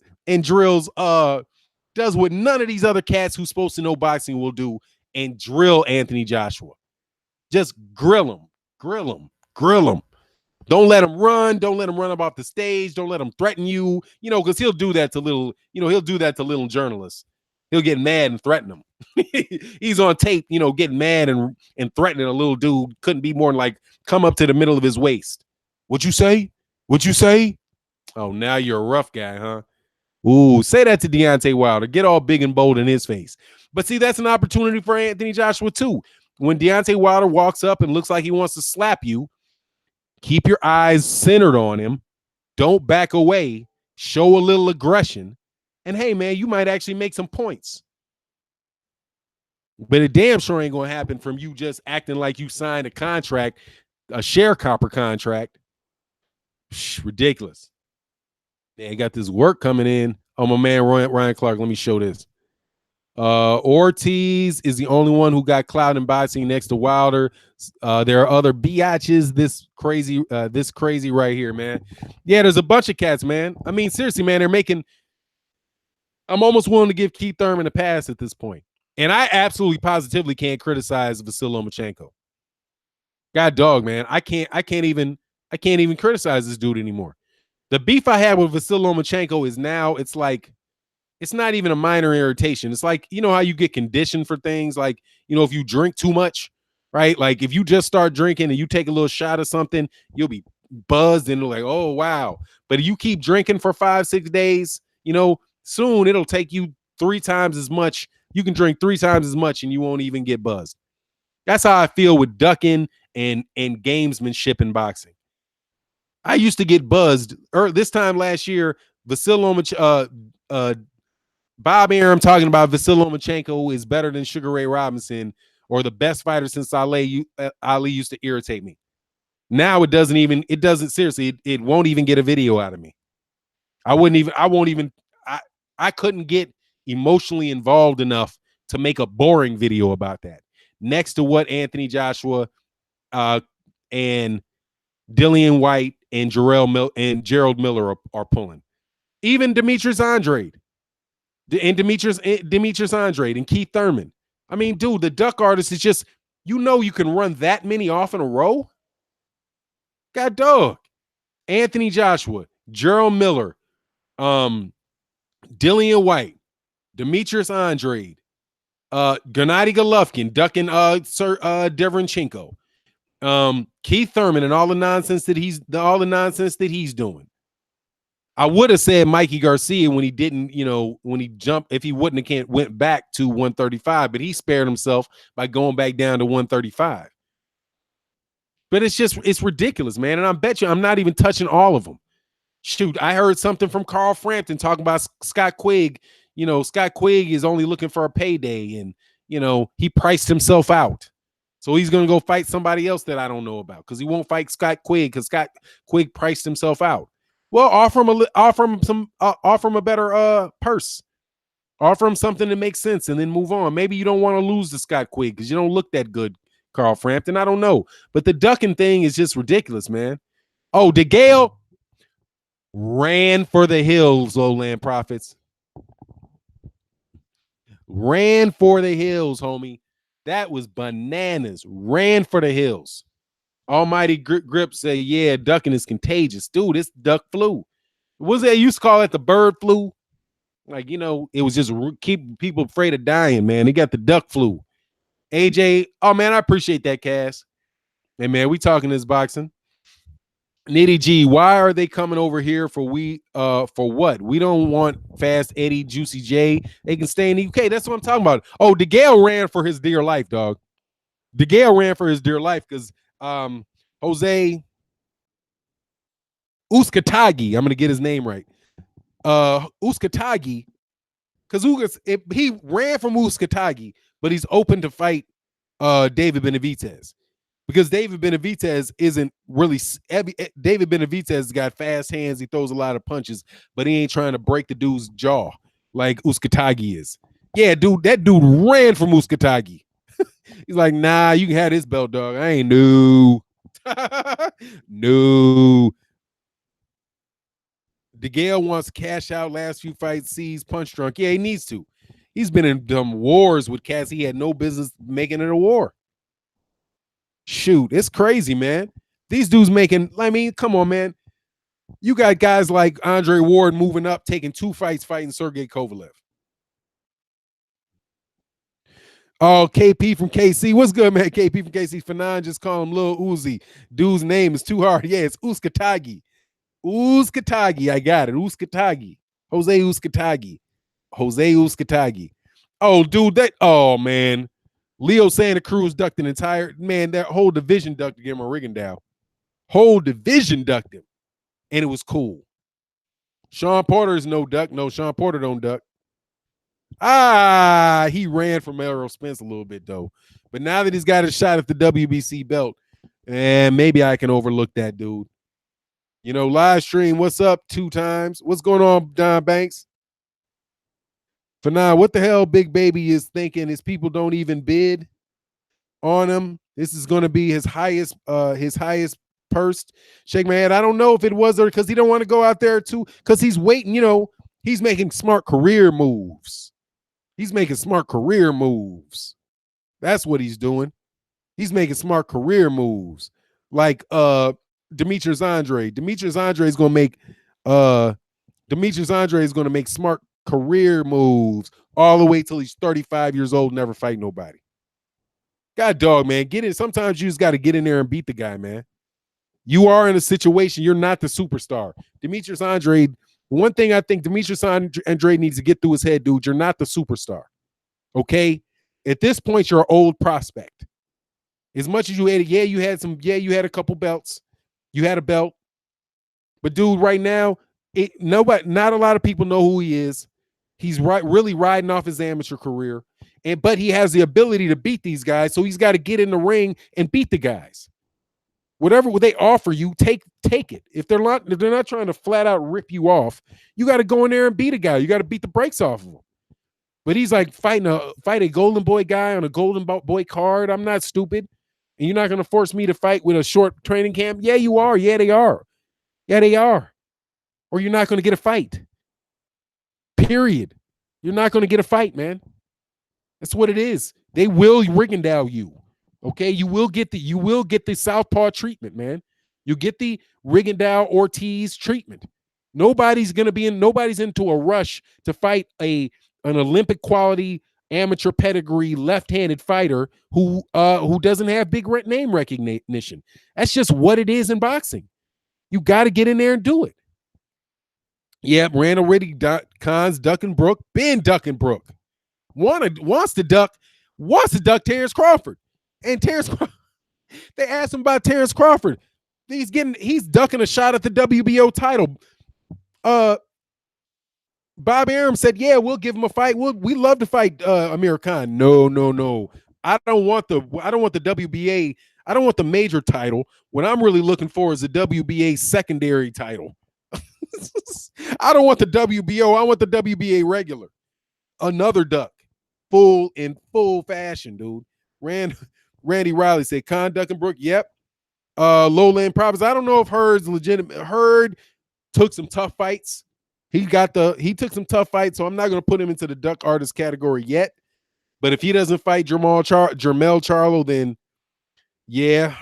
does what none of these other cats who's supposed to know boxing will do, and drill Anthony Joshua. Just grill him. Don't let him run. Don't let him run up off the stage. Don't let him threaten you, because he'll do that to little journalists. He'll get mad and threaten them. He's on tape, getting mad and threatening a little dude. Couldn't be more than like come up to the middle of his waist. What'd you say? Oh, now you're a rough guy, huh? Ooh, say that to Deontay Wilder. Get all big and bold in his face. But see, that's an opportunity for Anthony Joshua too. When Deontay Wilder walks up and looks like he wants to slap you, keep your eyes centered on him. Don't back away. Show a little aggression. And hey, man, you might actually make some points. But it damn sure ain't going to happen from you just acting like you signed a contract, a sharecropper contract. Ridiculous. They got this work coming in. Oh, my man, Ryan Clark. Let me show this. Ortiz is the only one who got clout in boxing next to Wilder. There are other biatches this crazy right here, man. Yeah, there's a bunch of cats, man. I mean, seriously, man, I'm almost willing to give Keith Thurman a pass at this point. And I absolutely positively can't criticize Vasyl Lomachenko. God dog, man. I can't even criticize this dude anymore. The beef I had with Vasyl Lomachenko is now it's like it's not even a minor irritation. It's like, how you get conditioned for things like, if you drink too much, right? Like if you just start drinking and you take a little shot of something, you'll be buzzed and like, oh, wow. But if you keep drinking for 5-6 days, soon it'll take you 3 times as much. You can drink 3 times as much and you won't even get buzzed. That's how I feel with ducking and gamesmanship in boxing. I used to get buzzed this time last year. Bob Arum talking about Vasyl Lomachenko is better than Sugar Ray Robinson or the best fighter since Ali used to irritate me. Now it doesn't seriously, it won't even get a video out of me. I couldn't get emotionally involved enough to make a boring video about that. Next to what Anthony Joshua and Dillian White and Gerald Miller are pulling. Even Demetrius Andrade. And Demetrius Andrade and Keith Thurman. I mean, dude, the duck artist is just, you can run that many off in a row. God dog. Anthony Joshua, Gerald Miller, Dillian White, Demetrius Andrade, Gennady Golovkin, ducking Derevyanchenko, Keith Thurman, and all the nonsense that he's doing. I would have said Mikey Garcia when he didn't, when he jumped, if he wouldn't have went back to 135, but he spared himself by going back down to 135. But it's ridiculous, man. And I bet you I'm not even touching all of them. Shoot, I heard something from Carl Frampton talking about Scott Quigg, Scott Quigg is only looking for a payday, and he priced himself out. So he's gonna go fight somebody else that I don't know about because he won't fight Scott Quigg because Scott Quigg priced himself out. Well, offer him a better purse. Offer him something that makes sense and then move on. Maybe you don't want to lose to Scott Quigg because you don't look that good, Carl Frampton. I don't know. But the ducking thing is just ridiculous, man. Oh, DeGale ran for the hills, Lowland Profits. Ran for the hills, homie. That was bananas. Ran for the hills. Almighty Grip say, yeah, ducking is contagious. Dude, it's duck flu. What was that? Used to call it the bird flu. Like, it was just keep people afraid of dying, man. They got the duck flu. AJ, oh, man, I appreciate that, Cass. Hey, man, we talking this boxing. Nitty G, why are they coming over here for what? We don't want Fast Eddie, Juicy J. They can stay in the UK. That's what I'm talking about. Oh, DeGale ran for his dear life, dog. DeGale ran for his dear life because Jose Uskatagi, I'm going to get his name right. Uskatagi, because he ran from Uskatagi, but he's open to fight David Benavidez. Because David Benavidez isn't really David Benavidez got fast hands. He throws a lot of punches, but he ain't trying to break the dude's jaw like Uskatagi is. Yeah, dude, that dude ran from Uskatagi. He's like, nah, you can have this belt, dog. I ain't new. No. DeGale wants cash out last few fights, sees punch drunk. Yeah, he needs to. He's been in dumb wars with cats he had no business making it a war. Shoot, it's crazy, man. These dudes come on, man. You got guys like Andre Ward moving up, taking 2 fights, fighting Sergey Kovalev. Oh, KP from KC. What's good, man? KP from KC. Fanon just call him Lil Uzi. Dude's name is too hard. Yeah, it's Uskatagi. Uskatagi. I got it. Uskatagi. Jose Uskatagi. Jose Uskatagi. Oh, dude, man. Leo Santa Cruz ducked an entire, man, that whole division ducked against Rigondeaux. Whole division ducked him. And it was cool. Sean Porter is no duck. No, Sean Porter don't duck. He ran from Errol Spence a little bit, though. But now that he's got a shot at the WBC belt, maybe I can overlook that, dude. Live stream, what's up 2 times? What's going on, Don Banks? For now, what the hell Big Baby is thinking is people don't even bid on him. This is going to be his highest purse. Shake my head. I don't know if it was or because he don't want to go out there too, because he's waiting, he's making smart career moves. He's making smart career moves. That's what he's doing. He's making smart career moves. Like Demetrius Andre. Demetrius Andre is going to make smart career moves all the way till he's 35 years old, never fight nobody. God dog, man, get in. Sometimes you just got to get in there and beat the guy, man. You are in a situation, you're not the superstar. Demetrius Andre, one thing I think Demetrius Andre needs to get through his head, dude, you're not the superstar. Okay? At this point, you're an old prospect. As much as you had it, you had a couple belts. You had a belt. But dude, right now, not a lot of people know who he is. He's really riding off his amateur career, but he has the ability to beat these guys. So he's got to get in the ring and beat the guys. Whatever they offer you, take it. If they're not trying to flat out rip you off, you got to go in there and beat a guy. You got to beat the brakes off of him. But he's like fight a Golden Boy guy on a Golden Boy card. I'm not stupid, and you're not going to force me to fight with a short training camp. Yeah, you are. Yeah, they are. Yeah, they are. Or you're not going to get a fight. Period. You're not going to get a fight, man. That's what it is. They will Rigondeaux you. Okay, you will get the southpaw treatment, man. You get the Rigondeaux Ortiz treatment. Nobody's into a rush to fight an Olympic quality amateur pedigree left-handed fighter who doesn't have big name recognition. That's just what it is in boxing. You got to get in there and do it. Yep, Randall Riddick, Cons, Duckenbrook, Ben Duckenbrook wants to duck Terrence Crawford. And they asked him about Terrence Crawford. He's ducking a shot at the WBO title. Bob Arum said, "Yeah, we'll give him a fight. We love to fight Amir Khan." No, no, no. I don't want the WBA. I don't want the major title. What I'm really looking for is the WBA secondary title. I don't want the WBO. I want the WBA regular. Another duck, full fashion, dude. Randy Riley said, "Khan Duckenbrook, yep. Lowland Province. I don't know if Heard's legitimate. Heard took some tough fights. He took some tough fights, so I'm not going to put him into the duck artist category yet. But if he doesn't fight Jermell Charlo, then yeah,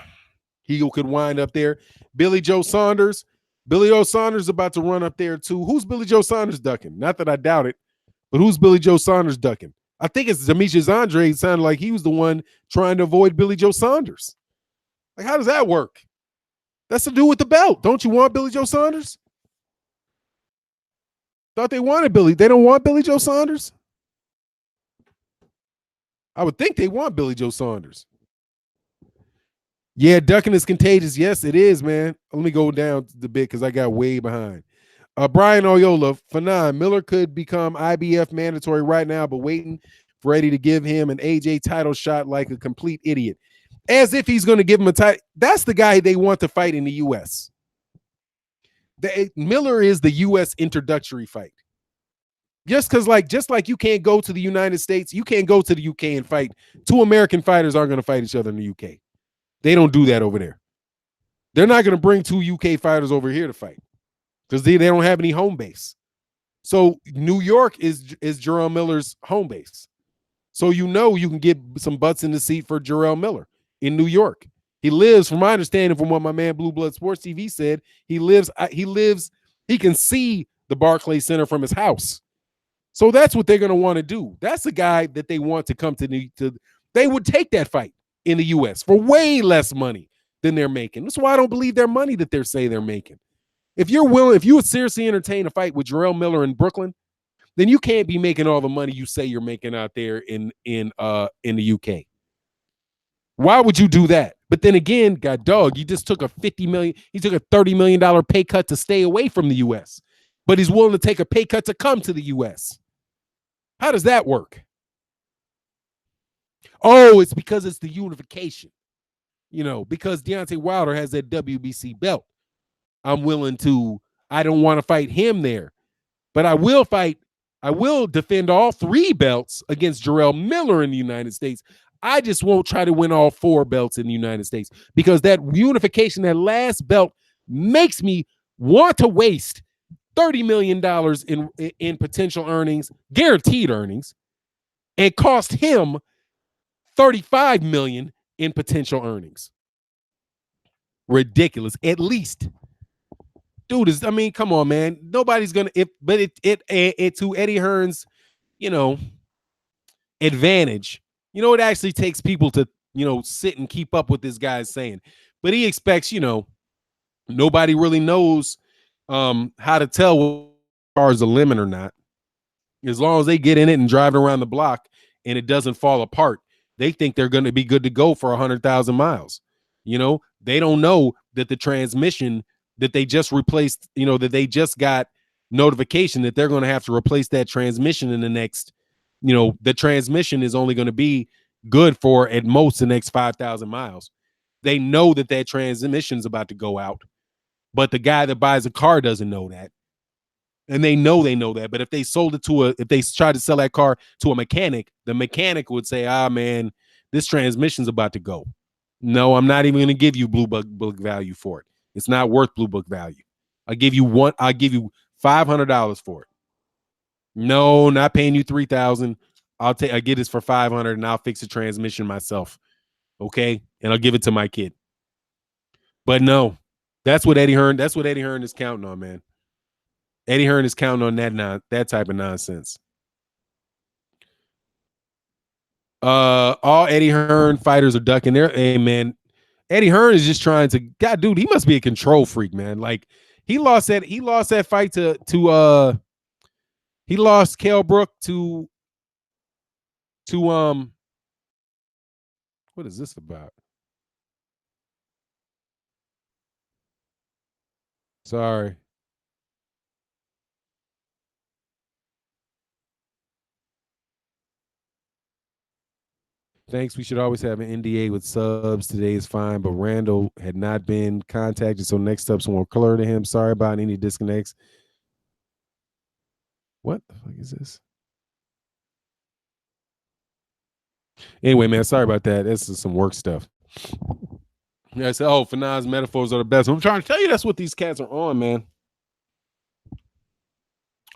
he could wind up there. Billy Joe Saunders. Billy Joe Saunders about to run up there too. Who's Billy Joe Saunders ducking? Not that I doubt it, but who's Billy Joe Saunders ducking? I think it's Demetrius Andre. It sounded like he was the one trying to avoid Billy Joe Saunders. Like, how does that work? That's to do with the belt. Don't you want Billy Joe Saunders? Thought they wanted Billy. They don't want Billy Joe Saunders? I would think they want Billy Joe Saunders. Yeah, ducking is contagious. Yes, it is, man. Let me go down the bit because I got way behind. Brian Oyola, Fanon, Miller could become IBF mandatory right now, but waiting for Eddie to give him an AJ title shot like a complete idiot. As if he's going to give him a title. That's the guy they want to fight in the U.S. Miller is the U.S. introductory fight. Just like you can't go to the United States, you can't go to the UK and fight. Two American fighters aren't going to fight each other in the UK. They don't do that over there. They're not going to bring two UK fighters over here to fight because they don't have any home base. So New York is Jarrell Miller's home base. So you can get some butts in the seat for Jarrell Miller in New York. He lives, from my understanding, from what my man Blue Blood Sports TV said, he can see the Barclays Center from his house. So that's what they're going to want to do. That's the guy that they want to come to. They would take that fight in the U.S. for way less money than they're making. That's why I don't believe their money that they're saying they're making. If you would seriously entertain a fight with Jarrell Miller in Brooklyn, then you can't be making all the money you say you're making out there in the UK. Why would you do that? But then again, God dog, you just took a $30 million pay cut to stay away from the US. But he's willing to take a pay cut to come to the US. How does that work? Oh, it's because it's the unification. Because Deontay Wilder has that WBC belt. I don't want to fight him there. But I will defend all three belts against Jarrell Miller in the United States. I just won't try to win all four belts in the United States because that unification, that last belt, makes me want to waste $30 million in potential earnings, guaranteed earnings, and cost him $35 million in potential earnings. Ridiculous. At least, dude, come on, man. Nobody's gonna. It's to Eddie Hearn's, advantage. It actually takes people to sit and keep up with this guy's saying, but he expects nobody really knows how to tell what car's a limit or not. As long as they get in it and drive around the block and it doesn't fall apart, they think they're going to be good to go for 100,000 miles. They don't know that the transmission that they just replaced, that they just got notification that they're going to have to replace that transmission in the next, the transmission is only going to be good for at most the next 5,000 miles. They know that transmission is about to go out, but the guy that buys a car doesn't know that. And they know that. But if they tried to sell that car to a mechanic, the mechanic would say, man, this transmission's about to go. No, I'm not even going to give you blue book value for it. It's not worth blue book value. I'll give you $500 for it. No, not paying you $3,000. I get this for $500 and I'll fix the transmission myself. Okay. And I'll give it to my kid. But no, that's what Eddie Hearn is counting on, man. Eddie Hearn is counting on that type of nonsense. All Eddie Hearn fighters are ducking there. Hey, man, Eddie Hearn is just trying to. God, dude, he must be a control freak, man. Like he lost that fight to he lost Kell Brook to what is this about? Sorry. Thanks. We should always have an NDA with subs. Today is fine, but Randall had not been contacted, so next steps won't clear to him. Sorry about any disconnects. What the fuck is this? Anyway, man, sorry about that. This is some work stuff. Yeah, I said, oh, Fanaz's metaphors are the best. I'm trying to tell you that's what these cats are on, man.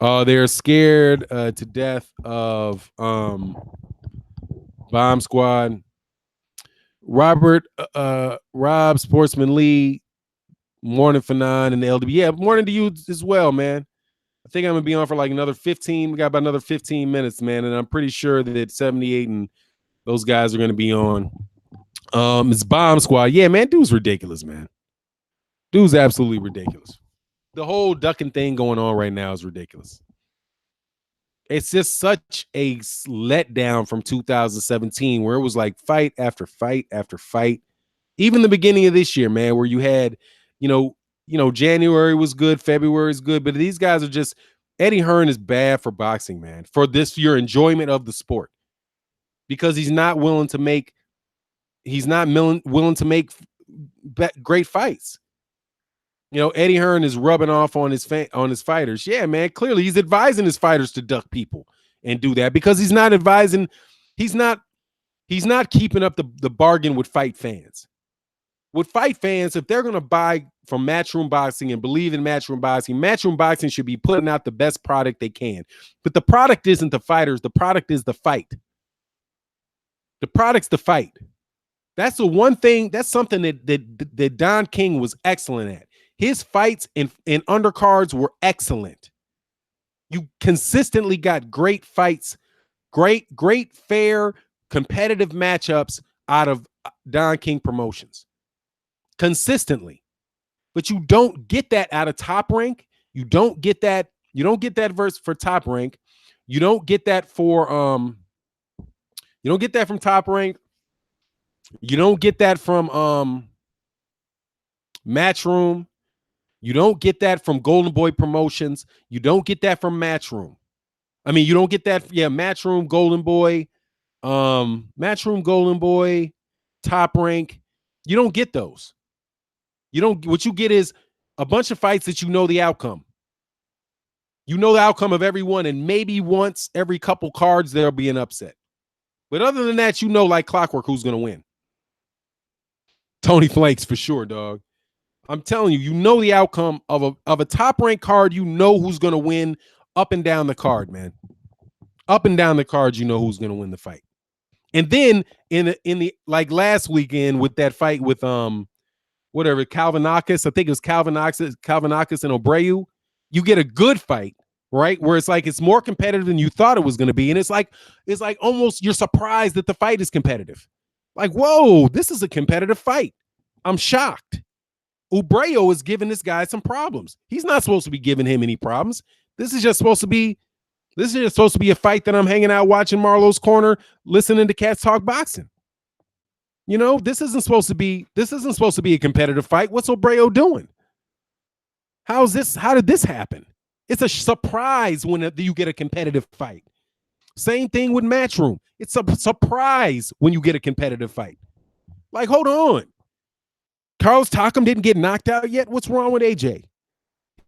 They're scared to death of Bomb Squad. Rob, Sportsman Lee, morning Fanan and the LDB. Yeah, morning to you as well, man. I think I'm gonna be on for like another 15. We got about another 15 minutes, man, and I'm pretty sure that 78 and those guys are gonna be on. It's Bomb Squad. Yeah, man, dude's ridiculous, man. Dude's absolutely ridiculous. The whole ducking thing going on right now is ridiculous. It's just such a letdown from 2017 where it was like fight after fight after fight. Even the beginning of this year, man, where you had, January was good, February is good, but these guys are just Eddie Hearn is bad for boxing, man, for your enjoyment of the sport, because he's not willing to make great fights. Eddie Hearn is rubbing off on his fighters. Yeah, man, clearly he's advising his fighters to duck people and do that because he's not advising. He's not keeping up the bargain with fight fans. With fight fans, if they're going to buy from Matchroom Boxing and believe in Matchroom Boxing should be putting out the best product they can. But the product isn't the fighters. The product is the fight. The product's the fight. That's the one thing. That's something that Don King was excellent at. His fights in undercards were excellent. You consistently got great fights, great, fair, competitive matchups out of Don King Promotions. Consistently. But you don't get that out of Top Rank. You don't get that verse for Top Rank. You don't get that for you don't get that from Top Rank. You don't get that from Matchroom. You don't get that from Golden Boy Promotions. You don't get that from Matchroom. I mean, you don't get that. Yeah, Matchroom, Golden Boy, Top Rank. You don't get those. What you get is a bunch of fights that you know the outcome. You know the outcome of every one, and maybe once every couple cards there'll be an upset. But other than that, like clockwork who's going to win. Tony Flanks for sure, dog. I'm telling you, the outcome of a top ranked card. You know who's going to win up and down the card, man. Up and down the card, you know who's going to win the fight. And then in the like last weekend with that fight with Calvinakis, I think it was Calvinakis and Abreu. You get a good fight, right? Where it's like it's more competitive than you thought it was going to be, and it's like almost you're surprised that the fight is competitive. Like, whoa, this is a competitive fight. I'm shocked. Abreu is giving this guy some problems. He's not supposed to be giving him any problems. This is just supposed to be a fight that I'm hanging out watching Marlowe's Corner, listening to Cats Talk Boxing. This isn't supposed to be a competitive fight. What's Abreu doing? How did this happen? It's a surprise when you get a competitive fight. Same thing with Matchroom. It's a surprise when you get a competitive fight. Like, hold on. Carlos Takam didn't get knocked out yet. What's wrong with AJ?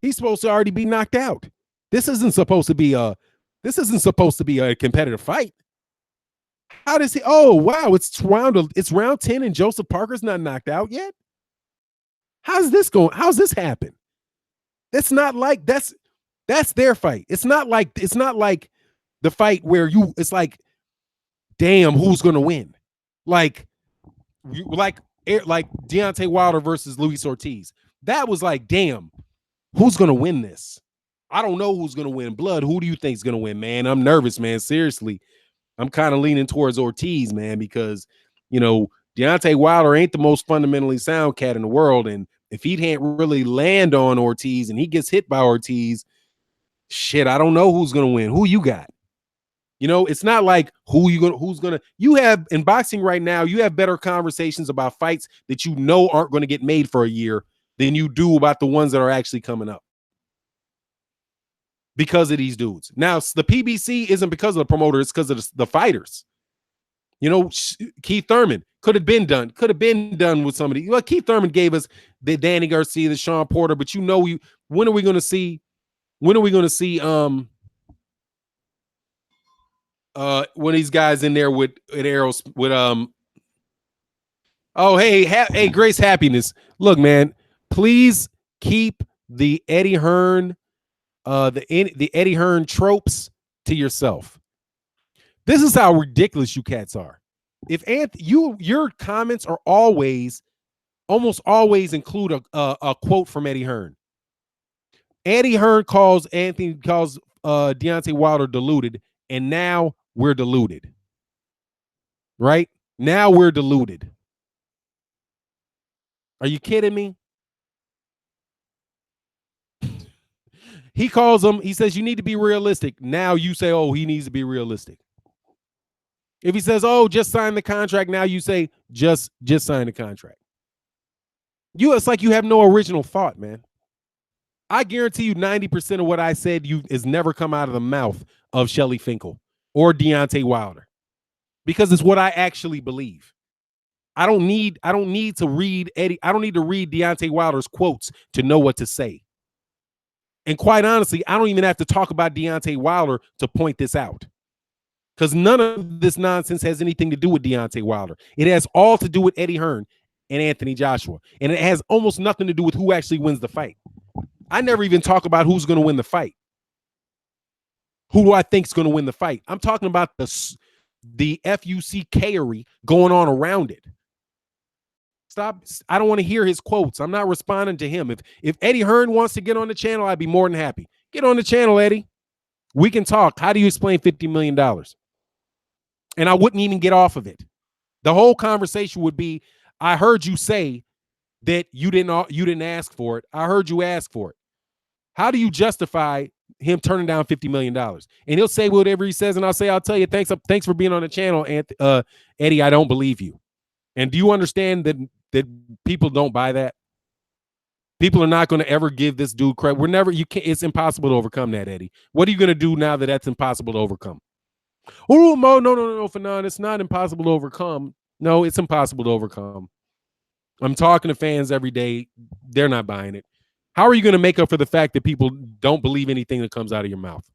He's supposed to already be knocked out. This isn't supposed to be a competitive fight. How does he? Oh, wow, it's round 10 and Joseph Parker's not knocked out yet. How's this going? How's this happen? That's not like that's their fight. It's not like the fight where it's like, damn, who's gonna win? Like Deontay Wilder versus Luis Ortiz. That was like, damn, who's gonna win this? I don't know who's gonna win. Blood, who do you think is gonna win, man? I'm nervous, man. Seriously. I'm kind of leaning towards Ortiz, man, because, Deontay Wilder ain't the most fundamentally sound cat in the world. And if he can't really land on Ortiz and he gets hit by Ortiz, shit, I don't know who's going to win. Who you got? It's not like you have in boxing right now, you have better conversations about fights that aren't going to get made for a year than you do about the ones that are actually coming up. Because of these dudes. Now, the PBC isn't because of the promoter, it's because of the fighters. Keith Thurman could have been done. Could have been done with somebody. Well, Keith Thurman gave us the Danny Garcia, the Sean Porter, but when are we going to see? When are we going to see? One of these guys in there with arrows with Oh, hey, Grace Happiness. Look, man, please keep the Eddie Hearn, the Eddie Hearn tropes to yourself. This is how ridiculous you cats are. If your comments are almost always include a quote from Eddie Hearn. Eddie Hearn calls Deontay Wilder deluded, and now we're deluded. Right? Now we're deluded. Are you kidding me? He calls him, he says, you need to be realistic. Now you say, oh, he needs to be realistic. If he says, oh, just sign the contract, now you say, just sign the contract. It's like you have no original thought, man. I guarantee you 90% of what I said is never come out of the mouth of Shelly Finkel or Deontay Wilder, because it's what I actually believe. I don't need to read Deontay Wilder's quotes to know what to say. And quite honestly, I don't even have to talk about Deontay Wilder to point this out, because none of this nonsense has anything to do with Deontay Wilder. It has all to do with Eddie Hearn and Anthony Joshua, and it has almost nothing to do with who actually wins the fight. I never even talk about who's going to win the fight. Who do I think is going to win the fight? I'm talking about the FUCK-ery going on around it. Stop. I don't want to hear his quotes. I'm not responding to him. If Eddie Hearn wants to get on the channel, I'd be more than happy. Get on the channel, Eddie. We can talk. How do you explain $50 million? And I wouldn't even get off of it. The whole conversation would be, I heard you say that you didn't ask for it. I heard you ask for it. How do you justify him turning down $50 million? And he'll say whatever he says, and I'll tell you, thanks for being on the channel, Eddie. I don't believe you. And do you understand that people don't buy that? People are not going to ever give this dude credit. It's impossible to overcome that, Eddie. What are you going to do now that that's impossible to overcome? Oh, no, Fanon, it's not impossible to overcome. No, it's impossible to overcome. I'm talking to fans every day. They're not buying it. How are you going to make up for the fact that people don't believe anything that comes out of your mouth?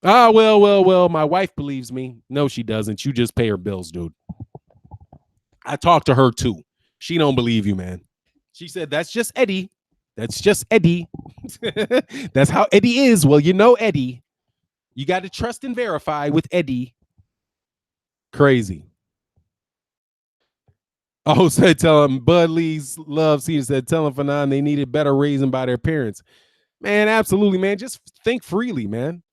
Ah, well, my wife believes me. No, she doesn't. You just pay her bills, dude. I talked to her too. She don't believe you, man. She said, that's just Eddie. That's just Eddie. That's how Eddie is. Well, you know Eddie. You got to trust and verify with Eddie. Crazy. Oh, said tell him Bud Lee's love scene said tell him Fanon they needed better raising by their parents. Man, absolutely, man. Just think freely, man.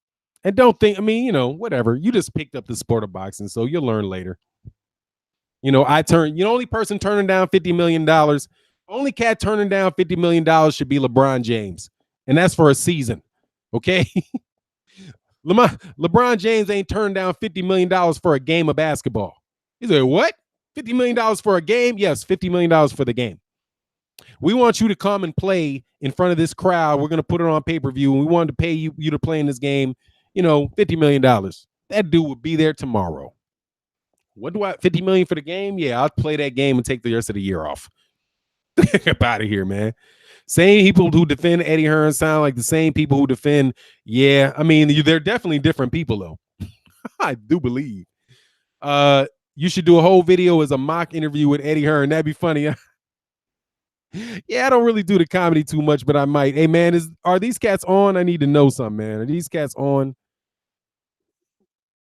And don't think, whatever. You just picked up the sport of boxing, so you'll learn later. Only person turning down $50 million, only cat turning down $50 million should be LeBron James. And that's for a season. Okay. LeBron James ain't turned down $50 million for a game of basketball. He's like, what? $50 million for a game? Yes, $50 million for the game. We want you to come and play in front of this crowd. We're going to put it on pay-per-view, and we wanted to pay you to play in this game, $50 million. That dude would be there tomorrow. What do $50 million for the game? Yeah, I'll play that game and take the rest of the year off. Get out of here, man. Same people who defend Eddie Hearn sound like the same people who defend. Yeah, they're definitely different people, though. I do believe. You should do a whole video as a mock interview with Eddie Hearn. That'd be funny. Yeah, I don't really do the comedy too much, but I might. Hey, man, are these cats on? I need to know something, man. Are these cats on?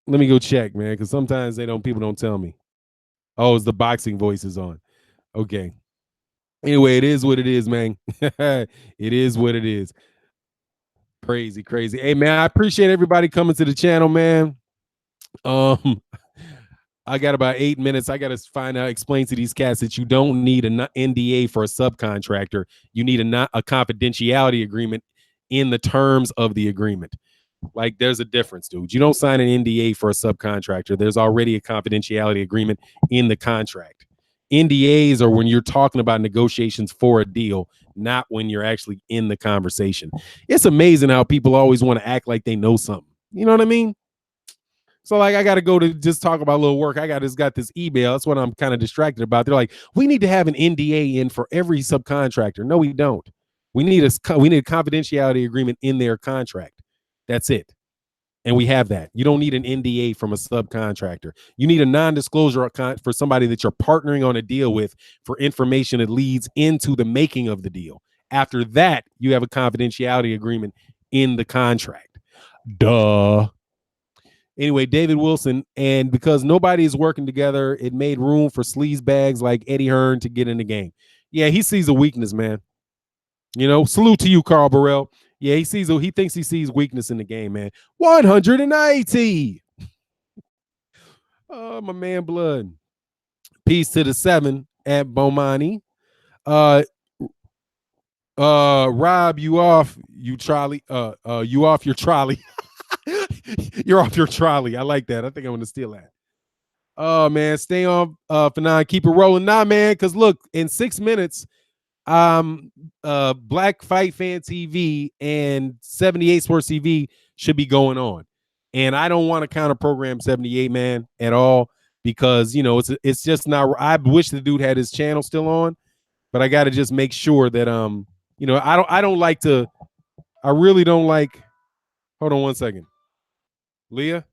Let me go check, man, because sometimes people don't tell me. Oh, it's the boxing voices on. Okay. Anyway, it is what it is, man. It is what it is. Crazy. Hey, man, I appreciate everybody coming to the channel, man. I got about 8 minutes. I got to explain to these cats that you don't need an NDA for a subcontractor. You need a confidentiality agreement in the terms of the agreement. Like, there's a difference, dude. You don't sign an NDA for a subcontractor. There's already a confidentiality agreement in the contract. NDAs are when you're talking about negotiations for a deal, not when you're actually in the conversation. It's amazing how people always want to act like they know something. You know what I mean? So like I got to go to just talk about a little work. Got this email. That's what I'm kind of distracted about. They're like, we need to have an NDA in for every subcontractor. No, we don't. We need a confidentiality agreement in their contract. That's it. And we have that. You don't need an NDA from a subcontractor. You need a non-disclosure for somebody that you're partnering on a deal with for information that leads into the making of the deal. After that, you have a confidentiality agreement in the contract. Duh. Anyway, David Wilson, and because nobody is working together, it made room for sleaze bags like Eddie Hearn to get in the game. Yeah, he sees a weakness, man. Salute to you, Carl Burrell. Yeah, he thinks he sees weakness in the game, man. 180. Oh, my man, blood. Peace to the 7 at Bomani. Uh, Rob, you off, you trolley. You off your trolley. You're off your trolley. I like that. I think I'm gonna steal that. Oh man, stay on for now. Keep it rolling. Nah, man, because look, in 6 minutes, Black Fight Fan TV and 78 Sports TV should be going on. And I don't want to counter program 78, man, at all, because it's just not. I wish the dude had his channel still on, but I got to just make sure that I don't like to. I really don't like. Hold on one second. Leah,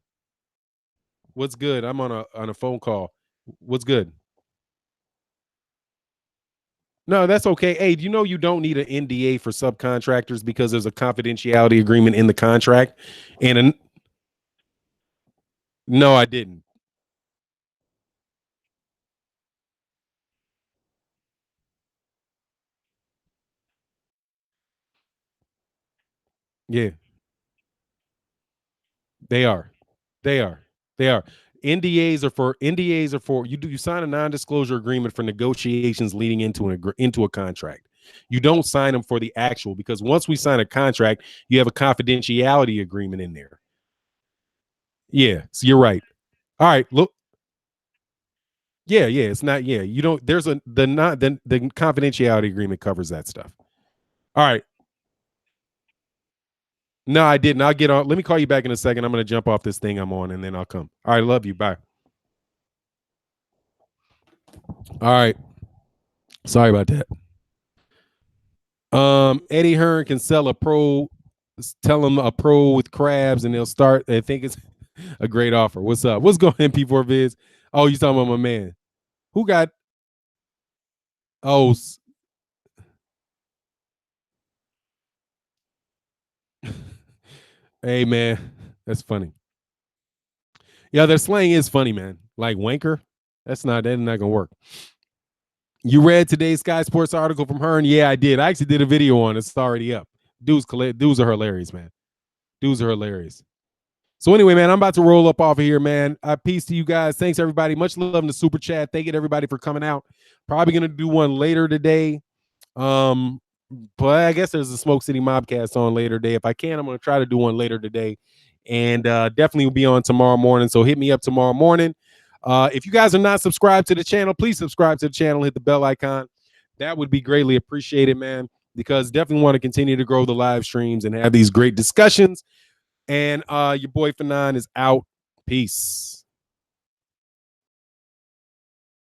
what's good? I'm on a phone call. What's good? No, that's okay. Hey, do you know you don't need an NDA for subcontractors because there's a confidentiality agreement in the contract? No, I didn't. Yeah, they are. They are. They are. NDAs are for you sign a non-disclosure agreement for negotiations leading into a contract. You don't sign them for the actual, because once we sign a contract, you have a confidentiality agreement in there. Yeah, so you're right. All right, look. Yeah, yeah, it's not. Yeah, you don't. There's a the not the confidentiality agreement covers that stuff. All right. No, I didn't. I'll get on. Let me call you back in a second. I'm going to jump off this thing I'm on, and then I'll come. All right, love you. Bye. All right. Sorry about that. Eddie Hearn can sell a pro. Tell him a pro with crabs, and they'll start. They think it's a great offer. What's up? What's going on, P4 Viz? Oh, you talking about my man? Who got? Oh, hey man, that's funny. Yeah, their slang is funny, man. Like wanker. That's not gonna work. You read today's Sky Sports article from Hearn? Yeah, I did. I actually did a video on it. It's already up. Dudes are hilarious, man. Dudes are hilarious. So anyway, man, I'm about to roll up off of here, man. Peace to you guys. Thanks everybody. Much love in the super chat. Thank you to everybody for coming out. Probably gonna do one later today. Um, but I guess there's a Smoke City Mobcast on later today. If I can, I'm gonna try to do one later today, and definitely will be on tomorrow morning. So hit me up tomorrow morning. If you guys are not subscribed to the channel, please subscribe to the channel. Hit the bell icon. That would be greatly appreciated, man. Because definitely want to continue to grow the live streams and have these great discussions. And your boy Fanon is out. Peace.